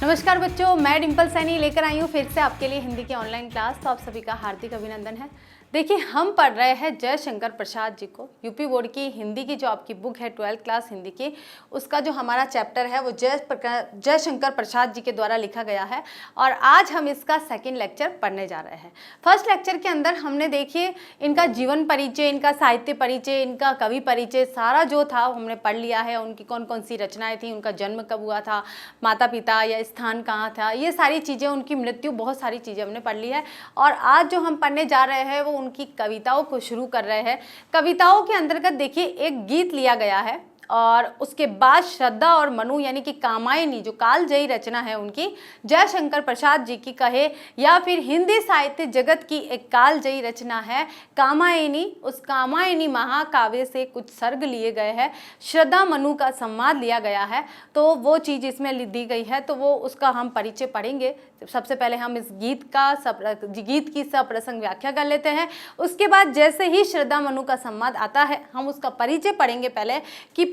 नमस्कार बच्चों, मैं डिम्पल सैनी लेकर आई हूँ फिर से आपके लिए हिंदी की ऑनलाइन क्लास। तो आप सभी का हार्दिक अभिनंदन है। देखिए, हम पढ़ रहे हैं जयशंकर प्रसाद जी को। यूपी बोर्ड की हिंदी की जो आपकी बुक है 12th क्लास हिंदी की, उसका जो हमारा चैप्टर है वो जयशंकर प्रसाद जी के द्वारा लिखा गया है। और आज हम इसका सेकंड लेक्चर पढ़ने जा रहे हैं। फर्स्ट लेक्चर के अंदर हमने देखिए इनका जीवन परिचय, इनका साहित्य परिचय, इनका कवि परिचय सारा जो था हमने पढ़ लिया है। उनकी कौन कौन सी रचनाएं थी, उनका जन्म कब हुआ था, माता पिता या स्थान कहाँ था, ये सारी चीज़ें, उनकी मृत्यु, बहुत सारी चीज़ें हमने पढ़ ली है। और आज जो हम पढ़ने जा रहे हैं वो उनकी कविताओं को शुरू कर रहे हैं। कविताओं के अंतर्गत देखिए एक गीत लिया गया है और उसके बाद श्रद्धा और मनु यानी कि कामायनी, जो कालजयी रचना है उनकी, जयशंकर प्रसाद जी की कहे या फिर हिंदी साहित्य जगत की एक कालजयी रचना है कामायनी। उस कामायनी महाकाव्य से कुछ सर्ग लिए गए हैं, श्रद्धा मनु का संवाद लिया गया है, तो वो चीज़ इसमें दी गई है। तो वो उसका हम परिचय पढ़ेंगे। सबसे पहले हम इस गीत की सप्रसंग व्याख्या कर लेते हैं। उसके बाद जैसे ही श्रद्धा मनु का संवाद आता है हम उसका परिचय पढ़ेंगे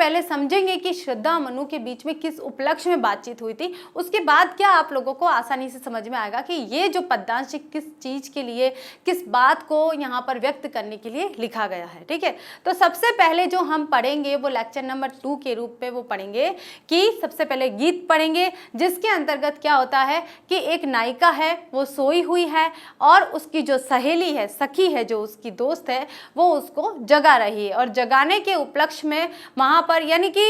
पहले समझेंगे कि श्रद्धा मनु के बीच में किस उपलक्ष्य में बातचीत हुई थी। उसके बाद क्या आप लोगों को आसानी से समझ में आएगा कि ये जो पद्यांश किस चीज़ के लिए, किस बात को यहाँ पर व्यक्त करने के लिए लिखा गया है। ठीक है, तो सबसे पहले जो हम पढ़ेंगे वो लेक्चर नंबर 2 के रूप में वो पढ़ेंगे कि सबसे पहले गीत पढ़ेंगे, जिसके अंतर्गत क्या होता है कि एक नायिका है वो सोई हुई है और उसकी जो सहेली है, सखी है, जो उसकी दोस्त है, वो उसको जगा रही है। और जगाने के उपलक्ष्य में वहाँ पर यानी कि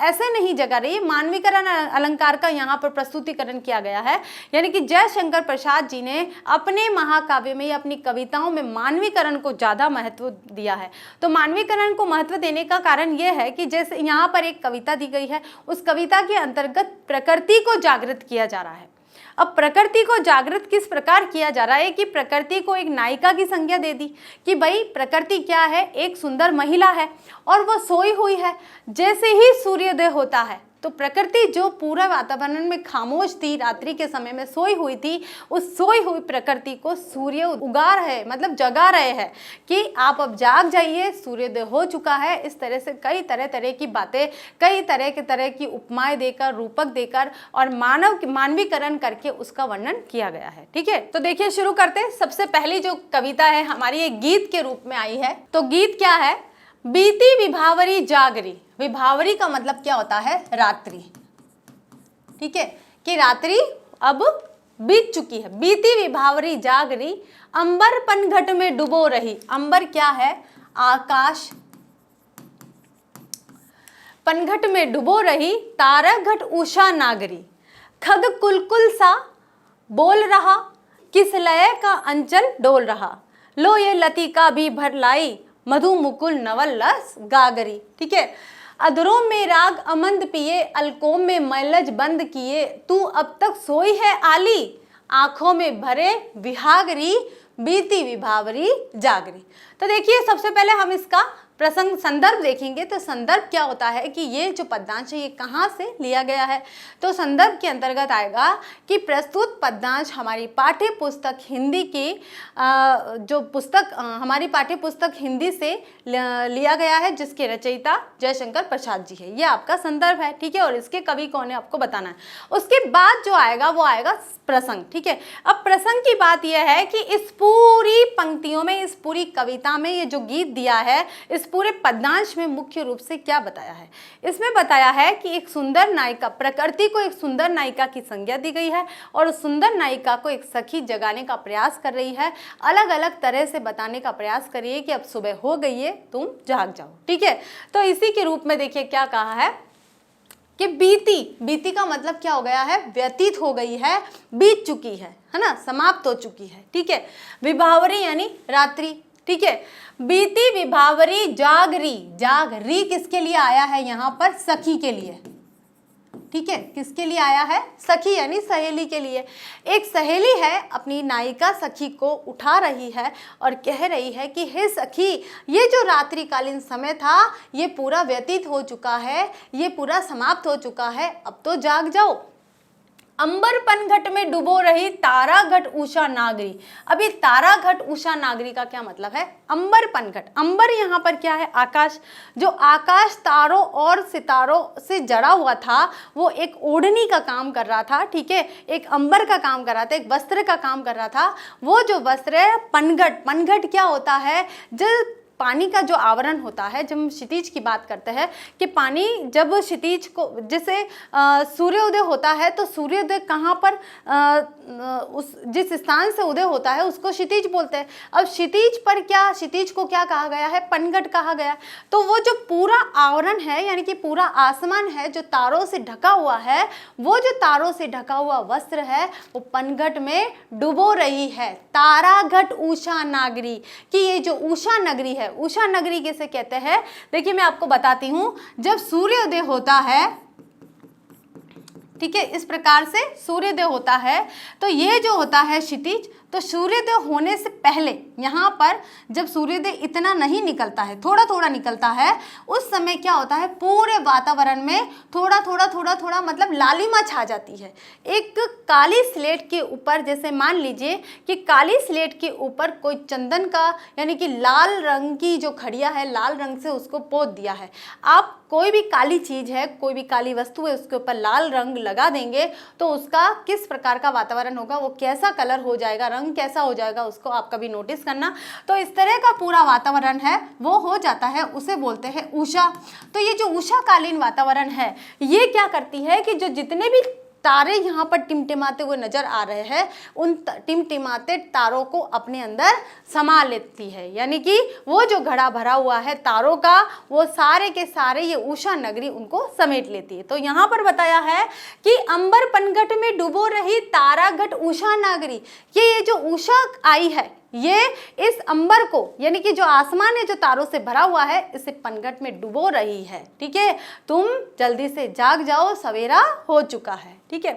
ऐसे नहीं जगा रही है, मानवीकरण अलंकार का यहाँ पर प्रस्तुतिकरण किया गया है। यानी कि जयशंकर प्रसाद जी ने अपने महाकाव्य में या अपनी कविताओं में मानवीकरण को ज़्यादा महत्व दिया है। तो मानवीकरण को महत्व देने का कारण ये है कि जैसे यहाँ पर एक कविता दी गई है, उस कविता के अंतर्गत प्रकृति को जागृत किया जा रहा है। अब प्रकृति को जागृत किस प्रकार किया जा रहा है कि प्रकृति को एक नायिका की संज्ञा दे दी कि भाई प्रकृति क्या है, एक सुंदर महिला है और वह सोई हुई है। जैसे ही सूर्योदय होता है तो प्रकृति जो पूरा वातावरण में खामोश थी, रात्रि के समय में सोई हुई थी, उस सोई हुई प्रकृति को सूर्य उगा रहे, मतलब जगा रहे हैं कि आप अब जाग जाइए, सूर्योदय हो चुका है। इस तरह से कई तरह की बातें, कई तरह की उपमाएं देकर, रूपक देकर और मानवीकरण करके उसका वर्णन किया गया है। ठीक है, तो देखिए शुरू करते हैं। सबसे पहली जो कविता है हमारी एक गीत के रूप में आई है। तो गीत क्या है? बीती विभावरी जागरी। विभावरी का मतलब क्या होता है? रात्रि। ठीक है, कि रात्रि अब बीत चुकी है। बीती विभावरी जागरी, अंबर पनघट में डुबो रही। अंबर क्या है? आकाश। पनघट में डुबो रही, तारक घट उषा नागरी। खग कुलकुल सा बोल रहा, किस लय का अंचल डोल रहा। लो ये लतिका भी भर लाई, मधु मुकुल नवल रस गागरी। ठीक है, अधरों में राग अमंद पिए, अलकों में मैलज बंद किए, तू अब तक सोई है आली, आंखों में भरे विहागरी, बीती विभावरी जागरी। तो देखिए सबसे पहले हम इसका प्रसंग संदर्भ देखेंगे। तो संदर्भ क्या होता है कि ये जो पद्यांश है ये कहाँ से लिया गया है। तो संदर्भ के अंतर्गत आएगा कि प्रस्तुत पद्यांश हमारी पाठ्य पुस्तक हिंदी की जो पुस्तक हमारी पाठ्य पुस्तक हिंदी से लिया गया है, जिसके रचयिता जयशंकर प्रसाद जी है। ये आपका संदर्भ है। ठीक है, और इसके कवि कौन है आपको बताना है। उसके बाद जो आएगा वो आएगा प्रसंग। ठीक है, अब प्रसंग की बात यह है कि इस पूरी पंक्तियों में, इस पूरी कविता में ये जो गीत दिया है, इस पूरे पद्यांश में मुख्य रूप से क्या बताया है? इसमें बताया है कि एक सुंदर नायिका, प्रकृति को एक सुंदर नायिका की संज्ञा दी गई है और उस सुंदर नायिका को एक सखी जगाने का प्रयास कर रही है। अलग अलग तरह से बताने का प्रयास करिए कि अब सुबह हो गई है, तुम जाग जाओ। ठीक है, तो इसी के रूप में देखिए क्या कहा है कि बीती का मतलब क्या हो गया है? व्यतीत हो गई है, बीत चुकी है ना, समाप्त हो चुकी है। ठीक है, विभावरी यानी रात्रि। ठीक है, बीती विभावरी जागरी। जागरी किसके लिए आया है यहाँ पर? सखी के लिए। ठीक है, किसके लिए आया है? सखी यानी सहेली के लिए। एक सहेली है, अपनी नायिका सखी को उठा रही है और कह रही है कि हे सखी, ये जो रात्रिकालीन समय था ये पूरा व्यतीत हो चुका है, ये पूरा समाप्त हो चुका है, अब तो जाग जाओ। अंबर पनघट में डुबो रही तारा घट उषा नागरी। अब ये तारा घट उषा नागरी का क्या मतलब है? अंबर पनघट, अंबर यहाँ पर क्या है? आकाश। जो आकाश तारों और सितारों से जड़ा हुआ था वो एक ओढ़नी का काम कर रहा था, ठीक है, एक अंबर का काम कर रहा था, एक वस्त्र का काम कर रहा था। वो जो वस्त्र है पनघट, पनघट क्या होता है? जब पानी का जो आवरण होता है, जब हम क्षितिज की बात करते हैं कि पानी जब क्षितिज को, जैसे सूर्योदय होता है तो सूर्योदय कहाँ पर उस जिस स्थान से उदय होता है उसको क्षितिज बोलते हैं। अब क्षितिज पर क्या, क्षितिज को क्या कहा गया है? पनघट कहा गया। तो वो जो पूरा आवरण है यानी कि पूरा आसमान है जो तारों से ढका हुआ है, वो जो तारों से ढका हुआ वस्त्र है वो पनघट में डुबो रही है। तारा घट उषा नागरी, कि ये जो उषा नगरी है, उषा नगरी किसे कहते हैं? देखिए मैं आपको बताती हूं। जब सूर्योदय होता है, ठीक है, इस प्रकार से सूर्योदय होता है तो ये जो होता है क्षितिज, तो सूर्योदय होने से पहले यहाँ पर जब सूर्योदय इतना नहीं निकलता है, थोड़ा थोड़ा निकलता है, उस समय क्या होता है? पूरे वातावरण में थोड़ा थोड़ा मतलब लालिमा छा जाती है। एक काली स्लेट के ऊपर, जैसे मान लीजिए कि काली स्लेट के ऊपर कोई चंदन का यानी कि लाल रंग की जो खड़िया है, लाल रंग से उसको पोत दिया है। आप कोई भी काली चीज है, कोई भी काली वस्तु है, उसके ऊपर लाल रंग लगा देंगे तो उसका किस प्रकार का वातावरण होगा, वो कैसा कलर हो जाएगा, रंग कैसा हो जाएगा, उसको आप कभी नोटिस करना। तो इस तरह का पूरा वातावरण है वो हो जाता है, उसे बोलते हैं उषा। तो ये जो उषाकालीन वातावरण है ये क्या करती है कि जो जितने भी तारे यहाँ पर टिमटिमाते हुए नजर आ रहे हैं, उन टिमटिमाते तारों को अपने अंदर समा लेती है, यानी कि वो जो घड़ा भरा हुआ है तारों का, वो सारे के सारे ये उषा नगरी उनको समेट लेती है। तो यहाँ पर बताया है कि अंबर पनघट में डुबो रही तारा घट उषा नागरी, कि ये जो उषा आई है ये इस अंबर को यानी कि जो आसमान है जो तारों से भरा हुआ है इसे पनघट में डुबो रही है। ठीक है, तुम जल्दी से जाग जाओ, सवेरा हो चुका है। ठीक है,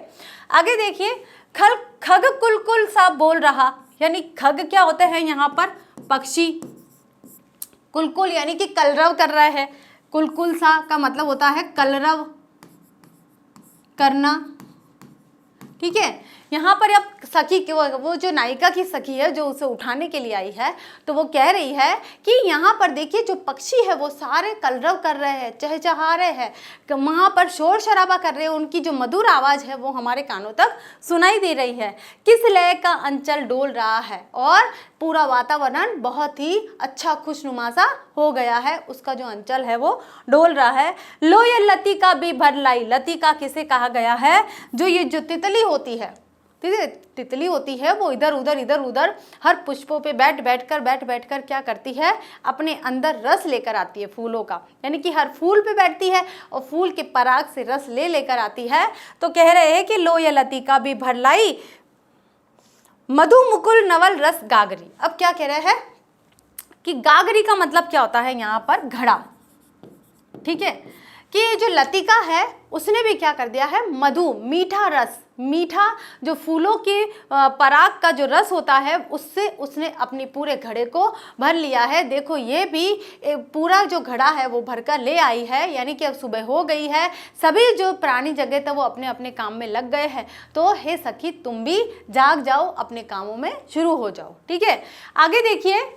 आगे देखिए, खग कुलकुल सा बोल रहा, यानी खग क्या होते हैं यहाँ पर? पक्षी। कुलकुल यानी कि कलरव कर रहा है, कुलकुल सा का मतलब होता है कलरव करना। ठीक है, यहाँ पर अब सखी के वो जो नायिका की सखी है जो उसे उठाने के लिए आई है, तो वो कह रही है कि यहाँ पर देखिए जो पक्षी है वो सारे कलरव कर रहे हैं, चहचहा रहे हैं, वहाँ पर शोर शराबा कर रहे हैं, उनकी जो मधुर आवाज़ है वो हमारे कानों तक सुनाई दे रही है। किस लय का अंचल डोल रहा है, और पूरा वातावरण बहुत ही अच्छा खुशनुमा सा हो गया है, उसका जो अंचल है वो डोल रहा है। लो ये लतिका भी भर लाई, लतिका किसे कहा गया है? जो ये जो तितली होती है, तितली होती है वो इधर उधर हर पुष्पों पे बैठ कर क्या करती है? अपने अंदर रस लेकर आती है फूलों का, यानी कि हर फूल पे बैठती है और फूल के पराग से रस लेकर आती है। तो कह रहे हैं कि लो ये लतिका भी भर लाई, मधु मुकुल नवल रस गागरी। अब क्या कह रहे हैं कि गागरी का मतलब क्या होता है यहाँ पर? घड़ा। ठीक है, कि ये जो लतिका है उसने भी क्या कर दिया है? मधु, मीठा रस, मीठा जो फूलों के पराग का जो रस होता है उससे उसने अपने पूरे घड़े को भर लिया है। देखो ये भी पूरा जो घड़ा है वो भरकर ले आई है, यानी कि अब सुबह हो गई है, सभी जो प्राणी जगत है वो अपने अपने काम में लग गए हैं। तो हे सखी तुम भी जाग जाओ, अपने कामों में शुरू हो जाओ। ठीक है, आगे देखिए,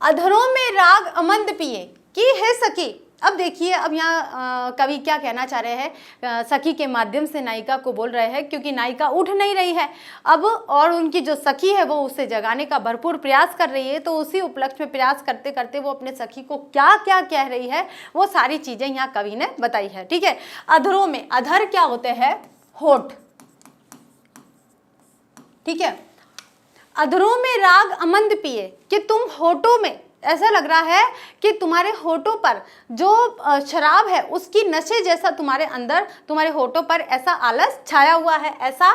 अधरों में राग अमंद पिए, कि हे सखी। अब देखिए, अब यहाँ कवि क्या कहना चाह रहे हैं? सखी के माध्यम से नायिका को बोल रहे हैं, क्योंकि नायिका उठ नहीं रही है अब, और उनकी जो सखी है वो उसे जगाने का भरपूर प्रयास कर रही है। तो उसी उपलक्ष्य में प्रयास करते करते वो अपने सखी को क्या क्या कह रही है वो सारी चीजें यहाँ कवि ने बताई है। ठीक है, अधरों में, अधर क्या होते हैं? होठ। ठीक है, अधरों में राग अमंद पिए, कि तुम होठों में, ऐसा लग रहा है कि तुम्हारे होठों पर जो शराब है उसकी नशे जैसा तुम्हारे अंदर, तुम्हारे होठों पर ऐसा आलस छाया हुआ है, ऐसा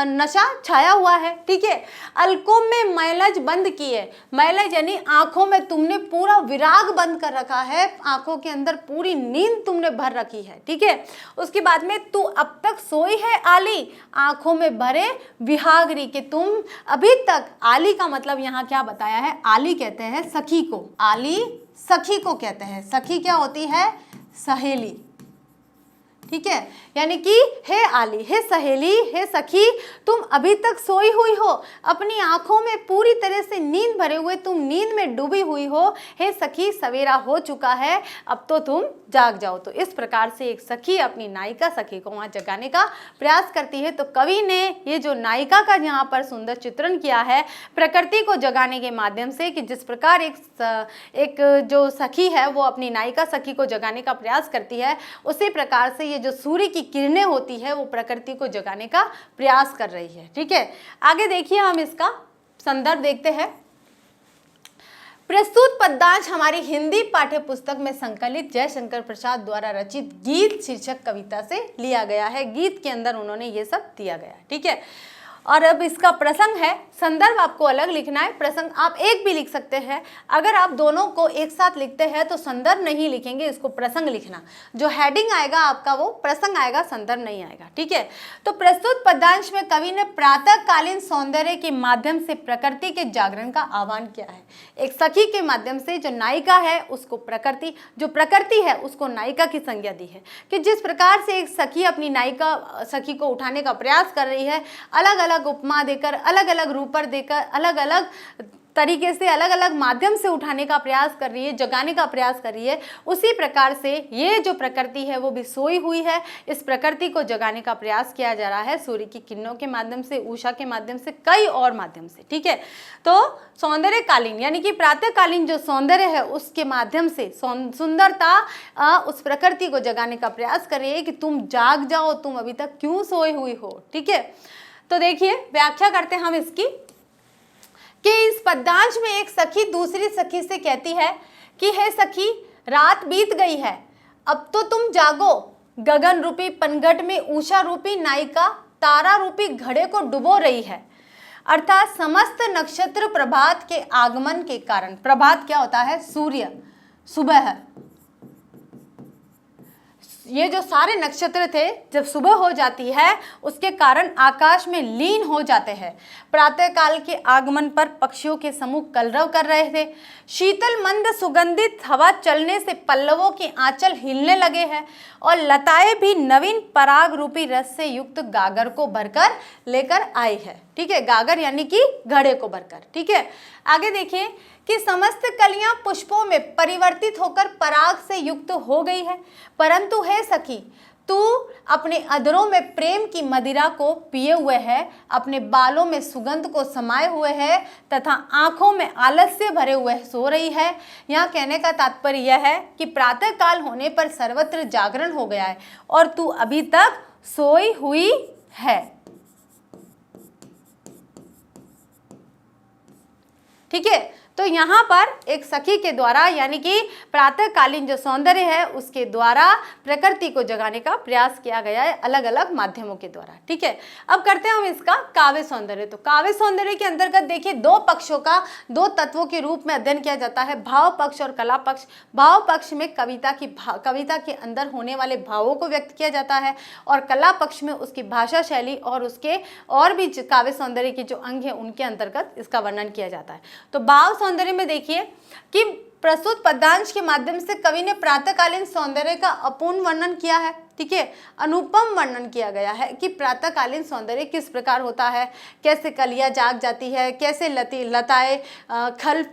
नशा छाया हुआ है। ठीक है, अलकों में मैलज बंद किए, मैलज यानी आंखों में तुमने पूरा विराग बंद कर रखा है, आंखों के अंदर पूरी नींद तुमने भर रखी है। ठीक है, उसके बाद में तू अब तक सोई है आली, आंखों में भरे विहागरी, कि तुम अभी तक, आली का मतलब यहाँ क्या बताया है? आली कहते हैं सखी को, आली सखी को कहते हैं। सखी क्या होती है? सहेली। ठीक है, यानी कि हे आली, हे सहेली, हे सखी, तुम अभी तक सोई हुई हो, अपनी आंखों में पूरी तरह से नींद भरे हुए तुम नींद में डूबी हुई हो। हे सखी, सवेरा हो चुका है, अब तो तुम जाग जाओ। तो इस प्रकार से एक सखी अपनी नायिका सखी को वहां जगाने का प्रयास करती है। तो कवि ने ये जो नायिका का यहाँ पर सुंदर चित्रण किया है प्रकृति को जगाने के माध्यम से, कि जिस प्रकार एक जो सखी है वो अपनी नायिका सखी को जगाने का प्रयास करती है, उसी प्रकार से ये जो सूर्य की किरणें होती है वो प्रकृति को जगाने का प्रयास कर रही है। ठीक है, आगे देखिए हम इसका संदर्भ देखते हैं। प्रस्तुत पद्यांश हमारी हिंदी पाठ्य पुस्तक में संकलित जयशंकर प्रसाद द्वारा रचित गीत शीर्षक कविता से लिया गया है। गीत के अंदर उन्होंने ये सब दिया गया है। ठीक है, और अब इसका प्रसंग है, संदर्भ आपको अलग लिखना है, प्रसंग आप एक भी लिख सकते हैं। अगर आप दोनों को एक साथ लिखते हैं तो संदर्भ नहीं लिखेंगे, इसको प्रसंग लिखना। जो हेडिंग आएगा आपका वो प्रसंग आएगा, संदर्भ नहीं आएगा। ठीक है, तो प्रस्तुत पद्यांश में कवि ने प्रातःकालीन सौंदर्य के माध्यम से प्रकृति के जागरण का आह्वान किया है। एक सखी के माध्यम से जो नायिका है उसको प्रकृति, जो प्रकृति है उसको नायिका की संज्ञा दी है, कि जिस प्रकार से एक सखी अपनी नायिका सखी को उठाने का प्रयास कर रही है, अलग अलग उपमा देकर, अलग अलग रूपर देकर, अलग अलग तरीके से, अलग अलग माध्यम से उठाने का प्रयास कर रही है, जगाने का प्रयास कर रही है, उसी प्रकार से ये जो प्रकृति है वो भी सोई हुई है। इस प्रकृति को जगाने का प्रयास किया जा रहा है सूर्य की किरणों के माध्यम से, उषा के माध्यम से, कई और माध्यम से। ठीक है, तो सौंदर्यकालीन यानी कि प्रातःकालीन जो सौंदर्य है उसके माध्यम से सुंदरता उस प्रकृति को जगाने का प्रयास कर रही है कि तुम जाग जाओ, तुम अभी तक क्यों सोई हुई हो। ठीक है, तो देखिए व्याख्या करते हैं हम इसकी, कि इस पद्यांश में एक सखी दूसरी सखी से कहती है कि हे सखी, रात बीत गई है, अब तो तुम जागो। गगन रूपी पनघट में उषा रूपी नायिका तारा रूपी घड़े को डुबो रही है। अर्थात समस्त नक्षत्र प्रभात के आगमन के कारण, प्रभात क्या होता है? सूर्य, सुबह, ये जो सारे नक्षत्र थे जब सुबह हो जाती है उसके कारण आकाश में लीन हो जाते हैं। प्रातःकाल के आगमन पर पक्षियों के समूह कलरव कर रहे थे। शीतल मंद सुगंधित हवा चलने से पल्लवों के आंचल हिलने लगे हैं और लताएं भी नवीन पराग रूपी रस से युक्त गागर को भरकर लेकर आई है। ठीक है, गागर यानी कि घड़े को भरकर। ठीक है, आगे देखिए कि समस्त कलियां पुष्पों में परिवर्तित होकर पराग से युक्त हो गई है, परंतु हे सखी, तू अपने अधरों में प्रेम की मदिरा को पिए हुए है, अपने बालों में सुगंध को समाये हुए है तथा आंखों में आलस्य भरे हुए सो रही है। यहाँ कहने का तात्पर्य यह है कि प्रातः काल होने पर सर्वत्र जागरण हो गया है और तू अभी तक सोई हुई है। ठीक है, तो यहाँ पर एक सखी के द्वारा यानी कि प्रातःकालीन जो सौंदर्य है उसके द्वारा प्रकृति को जगाने का प्रयास किया गया है अलग अलग माध्यमों के द्वारा। ठीक है, अब करते हैं हम इसका काव्य सौंदर्य। तो काव्य सौंदर्य के अंतर्गत देखिए दो पक्षों का, दो तत्वों के रूप में अध्ययन किया जाता है, भाव पक्ष और कला पक्ष। भाव पक्ष में कविता के अंदर होने वाले भावों को व्यक्त किया जाता है और कला पक्ष में उसकी भाषा शैली और उसके और भी काव्य सौंदर्य के जो अंग हैं उनके अंतर्गत इसका वर्णन किया जाता है। तो भाव सौंदर्य में देखिए कि प्रस्तुत पद्यांश के माध्यम से कवि ने प्रातःकालीन सौंदर्य का अपूर्ण वर्णन किया है। ठीक है, अनुपम वर्णन किया गया है कि प्रातःकालीन सौंदर्य किस प्रकार होता है, कैसे कलियां जाग जाती है, कैसे लताएं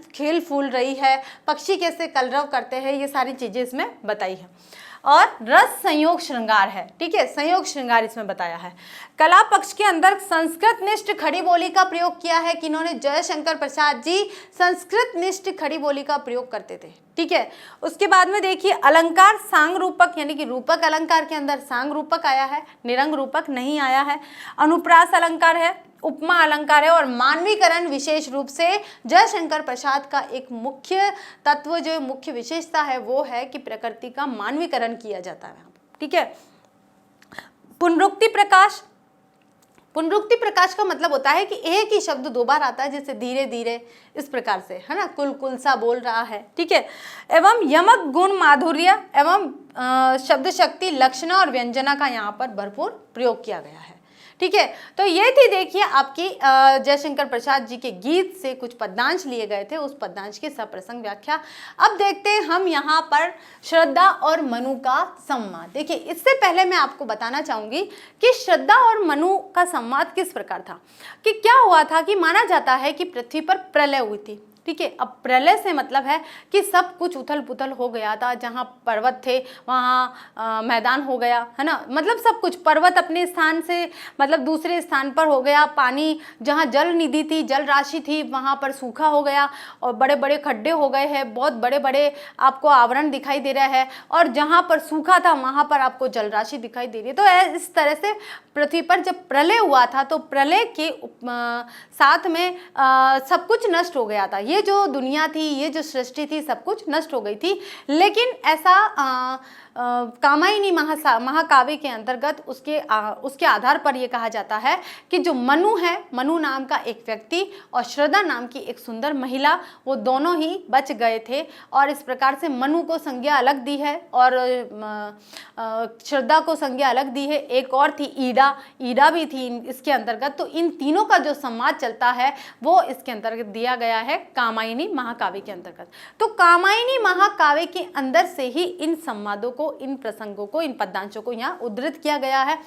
खिल फूल रही है, पक्षी कैसे कलरव करते हैं, ये सारी चीजें इसमें बताई है। और रस संयोग श्रृंगार है। ठीक है, संयोग श्रृंगार इसमें बताया है। कला पक्ष के अंदर संस्कृत निष्ठ खड़ी बोली का प्रयोग किया है कि इन्होंने जयशंकर प्रसाद जी संस्कृत निष्ठ खड़ी बोली का प्रयोग करते थे। ठीक है, उसके बाद में देखिए अलंकार सांग रूपक यानी कि रूपक अलंकार के अंदर सांग रूपक आया है, निरंग रूपक नहीं आया है। अनुप्रास अलंकार है, उपमा अलंकार है और मानवीकरण विशेष रूप से जयशंकर प्रसाद का एक मुख्य तत्व जो मुख्य विशेषता है वो है कि प्रकृति का मानवीकरण किया जाता है। ठीक है, पुनरुक्ति प्रकाश। पुनरुक्ति प्रकाश का मतलब होता है कि एक ही शब्द दो बार आता है, जैसे धीरे धीरे, इस प्रकार से, है ना, कुल कुल सा बोल रहा है। ठीक है, एवं यमक गुण माधुर्य एवं शब्द शक्ति लक्षणा और व्यंजना का यहाँ पर भरपूर प्रयोग किया गया है। ठीक है। तो ये थी देखिए आपकी जयशंकर प्रसाद जी के गीत से कुछ पद्यांश लिए गए थे, उस पद्यांश की सप्रसंग व्याख्या। अब देखते हैं हम यहाँ पर श्रद्धा और मनु का संवाद। देखिए इससे पहले मैं आपको बताना चाहूंगी कि श्रद्धा और मनु का संवाद किस प्रकार था। कि क्या हुआ था कि माना जाता है कि पृथ्वी पर प्रलय हुई थी, ठीक है। अब प्रलय से मतलब है कि सब कुछ उथल पुथल हो गया था, जहाँ पर्वत थे वहाँ मैदान हो गया, है ना। मतलब सब कुछ, पर्वत अपने स्थान से मतलब दूसरे स्थान पर हो गया, पानी जहाँ जल निधि थी, जल राशि थी, वहाँ पर सूखा हो गया और बड़े बड़े खड्डे हो गए हैं, बहुत बड़े बड़े आपको आवरण दिखाई दे रहा है, और जहाँ पर सूखा था वहाँ पर आपको जल राशि दिखाई दे रही है। तो इस तरह से पृथ्वी पर जब प्रलय हुआ था तो प्रलय के साथ में सब कुछ नष्ट हो गया था। ये जो दुनिया थी, ये जो सृष्टि थी, सब कुछ नष्ट हो गई थी। लेकिन ऐसा कामायनी महाकाव्य के अंतर्गत उसके आधार पर यह कहा जाता है कि जो मनु है, मनु नाम का एक व्यक्ति और श्रद्धा नाम की एक सुंदर महिला, वो दोनों ही बच गए थे। और इस प्रकार से मनु को संज्ञा अलग दी है और श्रद्धा को संज्ञा अलग दी है। एक और थी ईडा भी थी इसके अंतर्गत। तो इन तीनों का जो संवाद चलता है वो इसके अंतर्गत दिया गया है कामायनी महाकाव्य के अंतर्गत। तो कामायनी महाकाव्य के अंदर से ही इन संवादों को, इन प्रसंगों को, इन पद्यांशों को यहाँ उद्धृत किया गया है।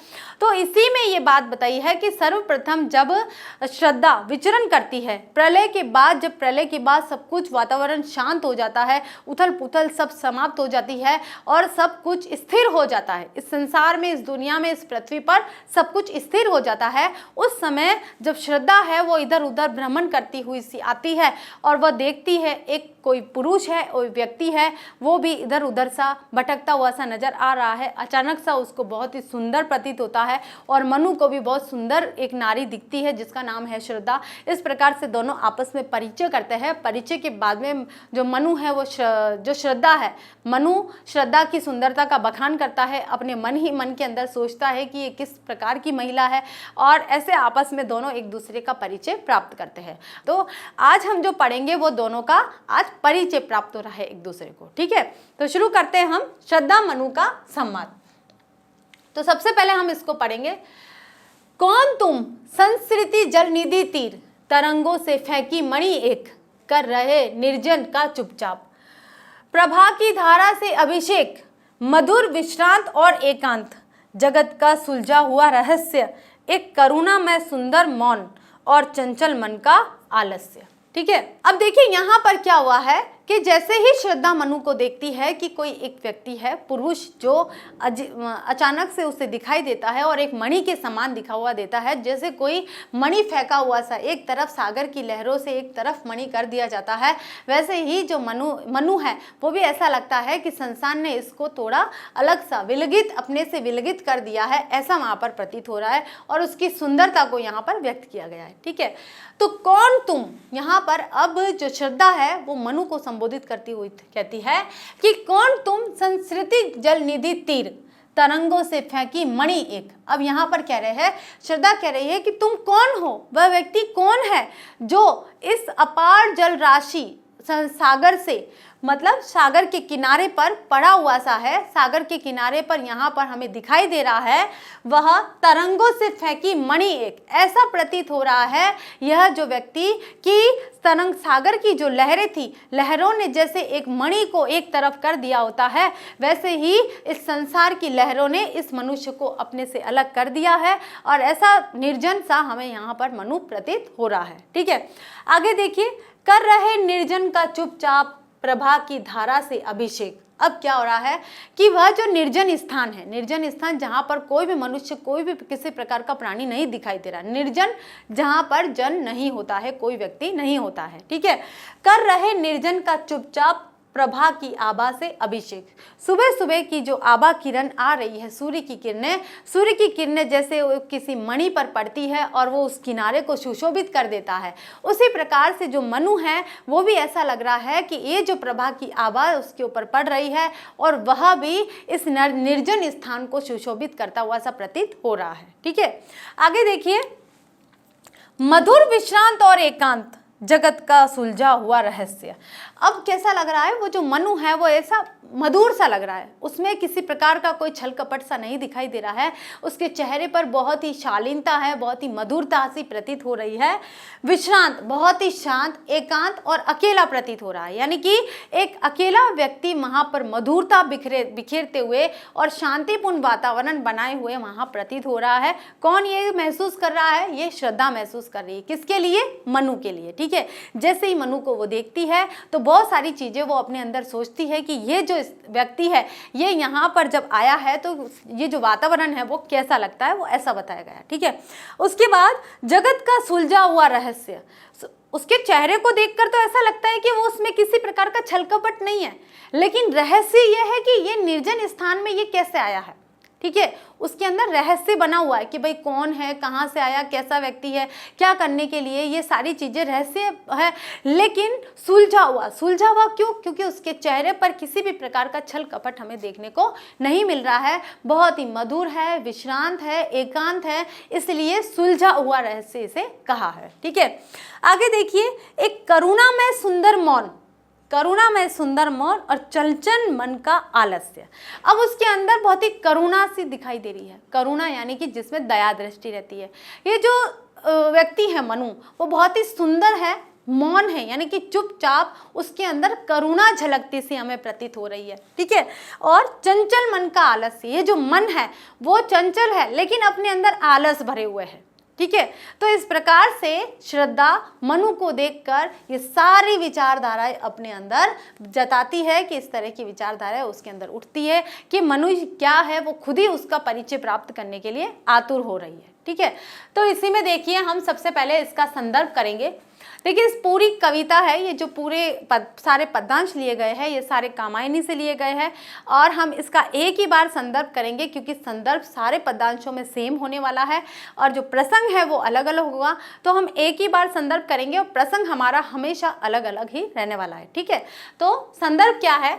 तो इसी में ये बात बताई है कि सर्वप्रथम जब श्रद्धा विचरण करती है प्रलय के बाद, जब प्रलय के बाद सब कुछ वातावरण शांत हो जाता है, उथल पुथल सब समाप्त हो जाती है और सब कुछ स्थिर हो जाता है, इस संसार में, इस दुनिया में, इस पृथ्वी पर सब कुछ स्थिर हो जाता है। उस समय जब श्रद्धा है वो इधर उधर भ्रमण करती हुई सी आती है और वह देखती है एक कोई पुरुष है, कोई व्यक्ति है, वो भी इधर उधर सा भटकता हुआ सा नजर आ रहा है। अचानक सा उसको बहुत ही सुंदर प्रतीत होता है और मनु को भी बहुत सुंदर एक नारी दिखती है जिसका नाम है श्रद्धा। इस प्रकार से दोनों आपस में परिचय करते हैं। परिचय के बाद में जो मनु है वो जो श्रद्धा है, मनु श्रद्धा की सुंदरता का बखान करता है, अपने मन ही मन के अंदर सोचता है कि ये किस प्रकार की महिला है, और ऐसे आपस में दोनों एक दूसरे का परिचय प्राप्त करते हैं। तो आज हम जो पढ़ेंगे वो दोनों का आज परिचय प्राप्त हो रहा है एक दूसरे को, ठीक है। तो शुरू करते हैं हम श्रद्धा मनु का संवाद। तो सबसे पहले हम इसको पढ़ेंगे। कौन तुम संस्कृति जल निधि तीर, तरंगों से फेंकी मणि एक, कर रहे निर्जन का चुपचाप, प्रभा की धारा से अभिषेक, मधुर विश्रांत और एकांत, जगत का सुलझा हुआ रहस्य, एक करुणा में सुंदर मौन और चंचल मन का आलस्य। ठीक है। अब देखिए यहाँ पर क्या हुआ है कि जैसे ही श्रद्धा मनु को देखती है कि कोई एक व्यक्ति है, पुरुष, जो अचानक से उसे दिखाई देता है और एक मणि के समान दिखा हुआ देता है, जैसे कोई मणि फेंका हुआ सा, एक तरफ सागर की लहरों से एक तरफ मणि कर दिया जाता है, वैसे ही जो मनु है वो भी ऐसा लगता है कि संसार ने इसको थोड़ा अलग सा विलगित, अपने से विलगित कर दिया है, ऐसा वहाँ पर प्रतीत हो रहा है और उसकी सुंदरता को यहाँ पर व्यक्त किया गया है। ठीक है। तो कौन तुम, यहाँ पर अब जो श्रद्धा है वो मनु को संबोधित करती हुई कहती है कि कौन तुम संस्कृति जल निधि तीर, तरंगों से फेंकी मणि एक। अब यहाँ पर कह रहे हैं, श्रद्धा कह रही है कि तुम कौन हो, वह व्यक्ति कौन है जो इस अपार जल राशि सागर से, मतलब सागर के किनारे पर पड़ा हुआ सा है, सागर के किनारे पर यहाँ पर हमें दिखाई दे रहा है, वह तरंगों से फेंकी मणि एक। ऐसा प्रतीत हो रहा है यह जो व्यक्ति कि तरंग, सागर की जो लहरें थी, लहरों ने जैसे एक मणि को एक तरफ कर दिया होता है, वैसे ही इस संसार की लहरों ने इस मनुष्य को अपने से अलग कर दिया है और ऐसा निर्जन सा हमें यहाँ पर मनु प्रतीत हो रहा है। ठीक है। आगे देखिए, कर रहे निर्जन का चुपचाप, प्रभा की धारा से अभिषेक। अब क्या हो रहा है कि वह जो निर्जन स्थान है, निर्जन स्थान जहाँ पर कोई भी मनुष्य, कोई भी किसी प्रकार का प्राणी नहीं दिखाई दे रहा, निर्जन जहाँ पर जन नहीं होता है, कोई व्यक्ति नहीं होता है। ठीक है। कर रहे निर्जन का चुपचाप, प्रभा की आभा से अभिषेक। सुबह सुबह की जो आभा किरण आ रही है, सूर्य की किरणें जैसे किसी मणि पर पड़ती है और वो उस किनारे को सुशोभित कर देता है, उसी प्रकार से जो मनु है वो भी ऐसा लग रहा है कि ये जो प्रभा की आभा उसके ऊपर पड़ रही है और वह भी इस निर्जन स्थान को सुशोभित करता हुआ सा प्रतीत हो रहा है। ठीक है। आगे देखिए, मधुर विश्रांत और एकांत, जगत का सुलझा हुआ रहस्य। अब कैसा लग रहा है, वो जो मनु है वो ऐसा मधुर सा लग रहा है, उसमें किसी प्रकार का कोई छल कपट सा नहीं दिखाई दे रहा है, उसके चेहरे पर बहुत ही शालीनता है, बहुत ही मधुरता सी प्रतीत हो रही है। विश्रांत, बहुत ही शांत, एकांत और अकेला प्रतीत हो रहा है, यानी कि एक अकेला व्यक्ति वहाँ पर मधुरता बिखेरते हुए और शांतिपूर्ण वातावरण बनाए हुए वहाँ प्रतीत हो रहा है। कौन ये महसूस कर रहा है, ये श्रद्धा महसूस कर रही है। किसके लिए, मनु के लिए। ठीक है, जैसे ही मनु को वो देखती है तो बहुत सारी चीजें वो अपने अंदर सोचती है कि ये जो व्यक्ति है ये यहाँ पर जब आया है तो ये जो वातावरण है वो कैसा लगता है, वो ऐसा बताया गया है। ठीक है, उसके बाद जगत का सुलझा हुआ रहस्य, उसके चेहरे को देखकर तो ऐसा लगता है कि वो उसमें किसी प्रकार का छल कपट नहीं है, लेकिन रहस्य ये है कि ये निर्जन स्थान में ये कैसे आया है। ठीक है, उसके अंदर रहस्य बना हुआ है कि भाई कौन है, कहाँ से आया, कैसा व्यक्ति है, क्या करने के लिए, ये सारी चीजें रहस्य है। लेकिन सुलझा हुआ क्यों? क्योंकि उसके चेहरे पर किसी भी प्रकार का छल कपट हमें देखने को नहीं मिल रहा है, बहुत ही मधुर है, विश्रांत है, एकांत है, इसलिए सुलझा हुआ रहस्य इसे कहा है। ठीक है, आगे देखिए, एक करुणामय सुंदर मौन और चंचल मन का आलस्य। अब उसके अंदर बहुत ही करुणा सी दिखाई दे रही है, करुणा यानी कि जिसमें दया दृष्टि रहती है। ये जो व्यक्ति है मनु, वो बहुत ही सुंदर है, मौन है, यानी कि चुपचाप, उसके अंदर करुणा झलकती सी हमें प्रतीत हो रही है। ठीक है, और चंचल मन का आलस्य, ये जो मन है वो चंचल है लेकिन अपने अंदर आलस भरे हुए है। ठीक है, तो इस प्रकार से श्रद्धा मनु को देखकर ये सारी विचारधाराएं अपने अंदर जताती है कि इस तरह की विचारधाराएं उसके अंदर उठती है कि मनु क्या है, वो खुद ही उसका परिचय प्राप्त करने के लिए आतुर हो रही है। ठीक है, तो इसी में देखिए हम सबसे पहले इसका संदर्भ करेंगे। देखिए, इस पूरी कविता है, ये जो पूरे सारे पद्यांश लिए गए हैं ये सारे कामायनी से लिए गए हैं और हम इसका एक ही बार संदर्भ करेंगे क्योंकि संदर्भ सारे पद्यांशों में सेम होने वाला है और जो प्रसंग है वो अलग अलग होगा, तो हम एक ही बार संदर्भ करेंगे और प्रसंग हमारा हमेशा अलग अलग ही रहने वाला है। ठीक है, तो संदर्भ क्या है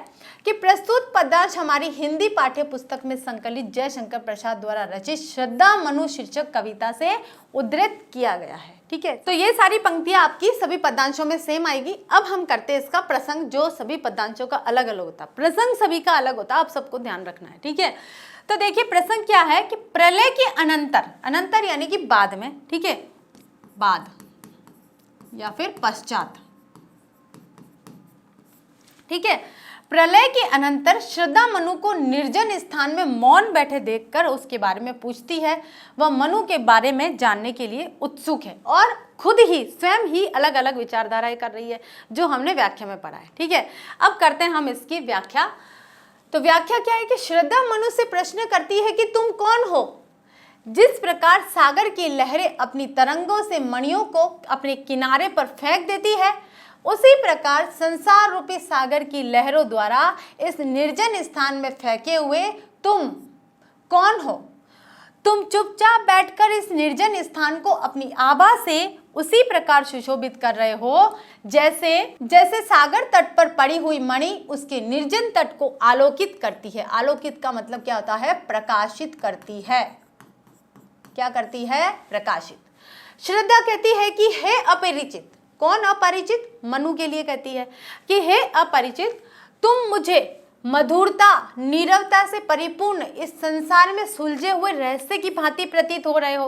कि प्रस्तुत पद्यांश हमारी हिंदी पाठ्य पुस्तक में संकलित जयशंकर प्रसाद द्वारा रचित श्रद्धा मनु शीर्षक कविता से उद्धृत किया गया है। ठीक है, तो ये सारी पंक्तियां आपकी सभी पद्यांशों में सेम आएगी। अब हम करते हैं इसका प्रसंग, जो सभी पद्यांशों का अलग अलग होता है, प्रसंग सभी का अलग होता है, आप सबको ध्यान रखना है। ठीक है, तो देखिए प्रसंग क्या है कि प्रलय के अनंतर यानी कि बाद में, ठीक है, बाद या फिर पश्चात। ठीक है, प्रलय के अनंतर श्रद्धा मनु को निर्जन स्थान में मौन बैठे देखकर उसके बारे में पूछती है। वह मनु के बारे में जानने के लिए उत्सुक है और खुद ही स्वयं ही अलग अलग विचारधाराएं कर रही है, जो हमने व्याख्या में पढ़ा है। ठीक है, अब करते हैं हम इसकी व्याख्या। तो व्याख्या क्या है कि श्रद्धा मनु से प्रश्न करती है कि तुम कौन हो। जिस प्रकार सागर की लहरें अपनी तरंगों से मणियों को अपने किनारे पर फेंक देती है, उसी प्रकार संसार रूपी सागर की लहरों द्वारा इस निर्जन स्थान में फेंके हुए तुम कौन हो। तुम चुपचाप बैठकर इस निर्जन स्थान को अपनी आभा से उसी प्रकार सुशोभित कर रहे हो जैसे सागर तट पर पड़ी हुई मणि उसके निर्जन तट को आलोकित करती है। आलोकित का मतलब क्या होता है, प्रकाशित करती है। क्या करती है, प्रकाशित। श्रद्धा कहती है कि हे अपरिचित, कौन अपरिचित, मनु के लिए कहती है कि हे अपरिचित, तुम मुझे मधुरता नीरवता से परिपूर्ण इस संसार में सुलझे हुए रहस्य की भांति प्रतीत हो रहे हो।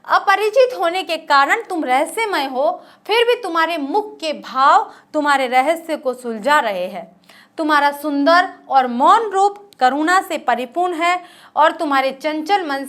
अपरिचित होने के कारण तुम रहस्यमय हो, फिर भी तुम्हारे मुख के भाव तुम्हारे रहस्य को सुलझा रहे हैं। तुम्हारा सुंदर और मौन रूप करुणा से परिपूर्ण है और तुम्हारे चंचल मन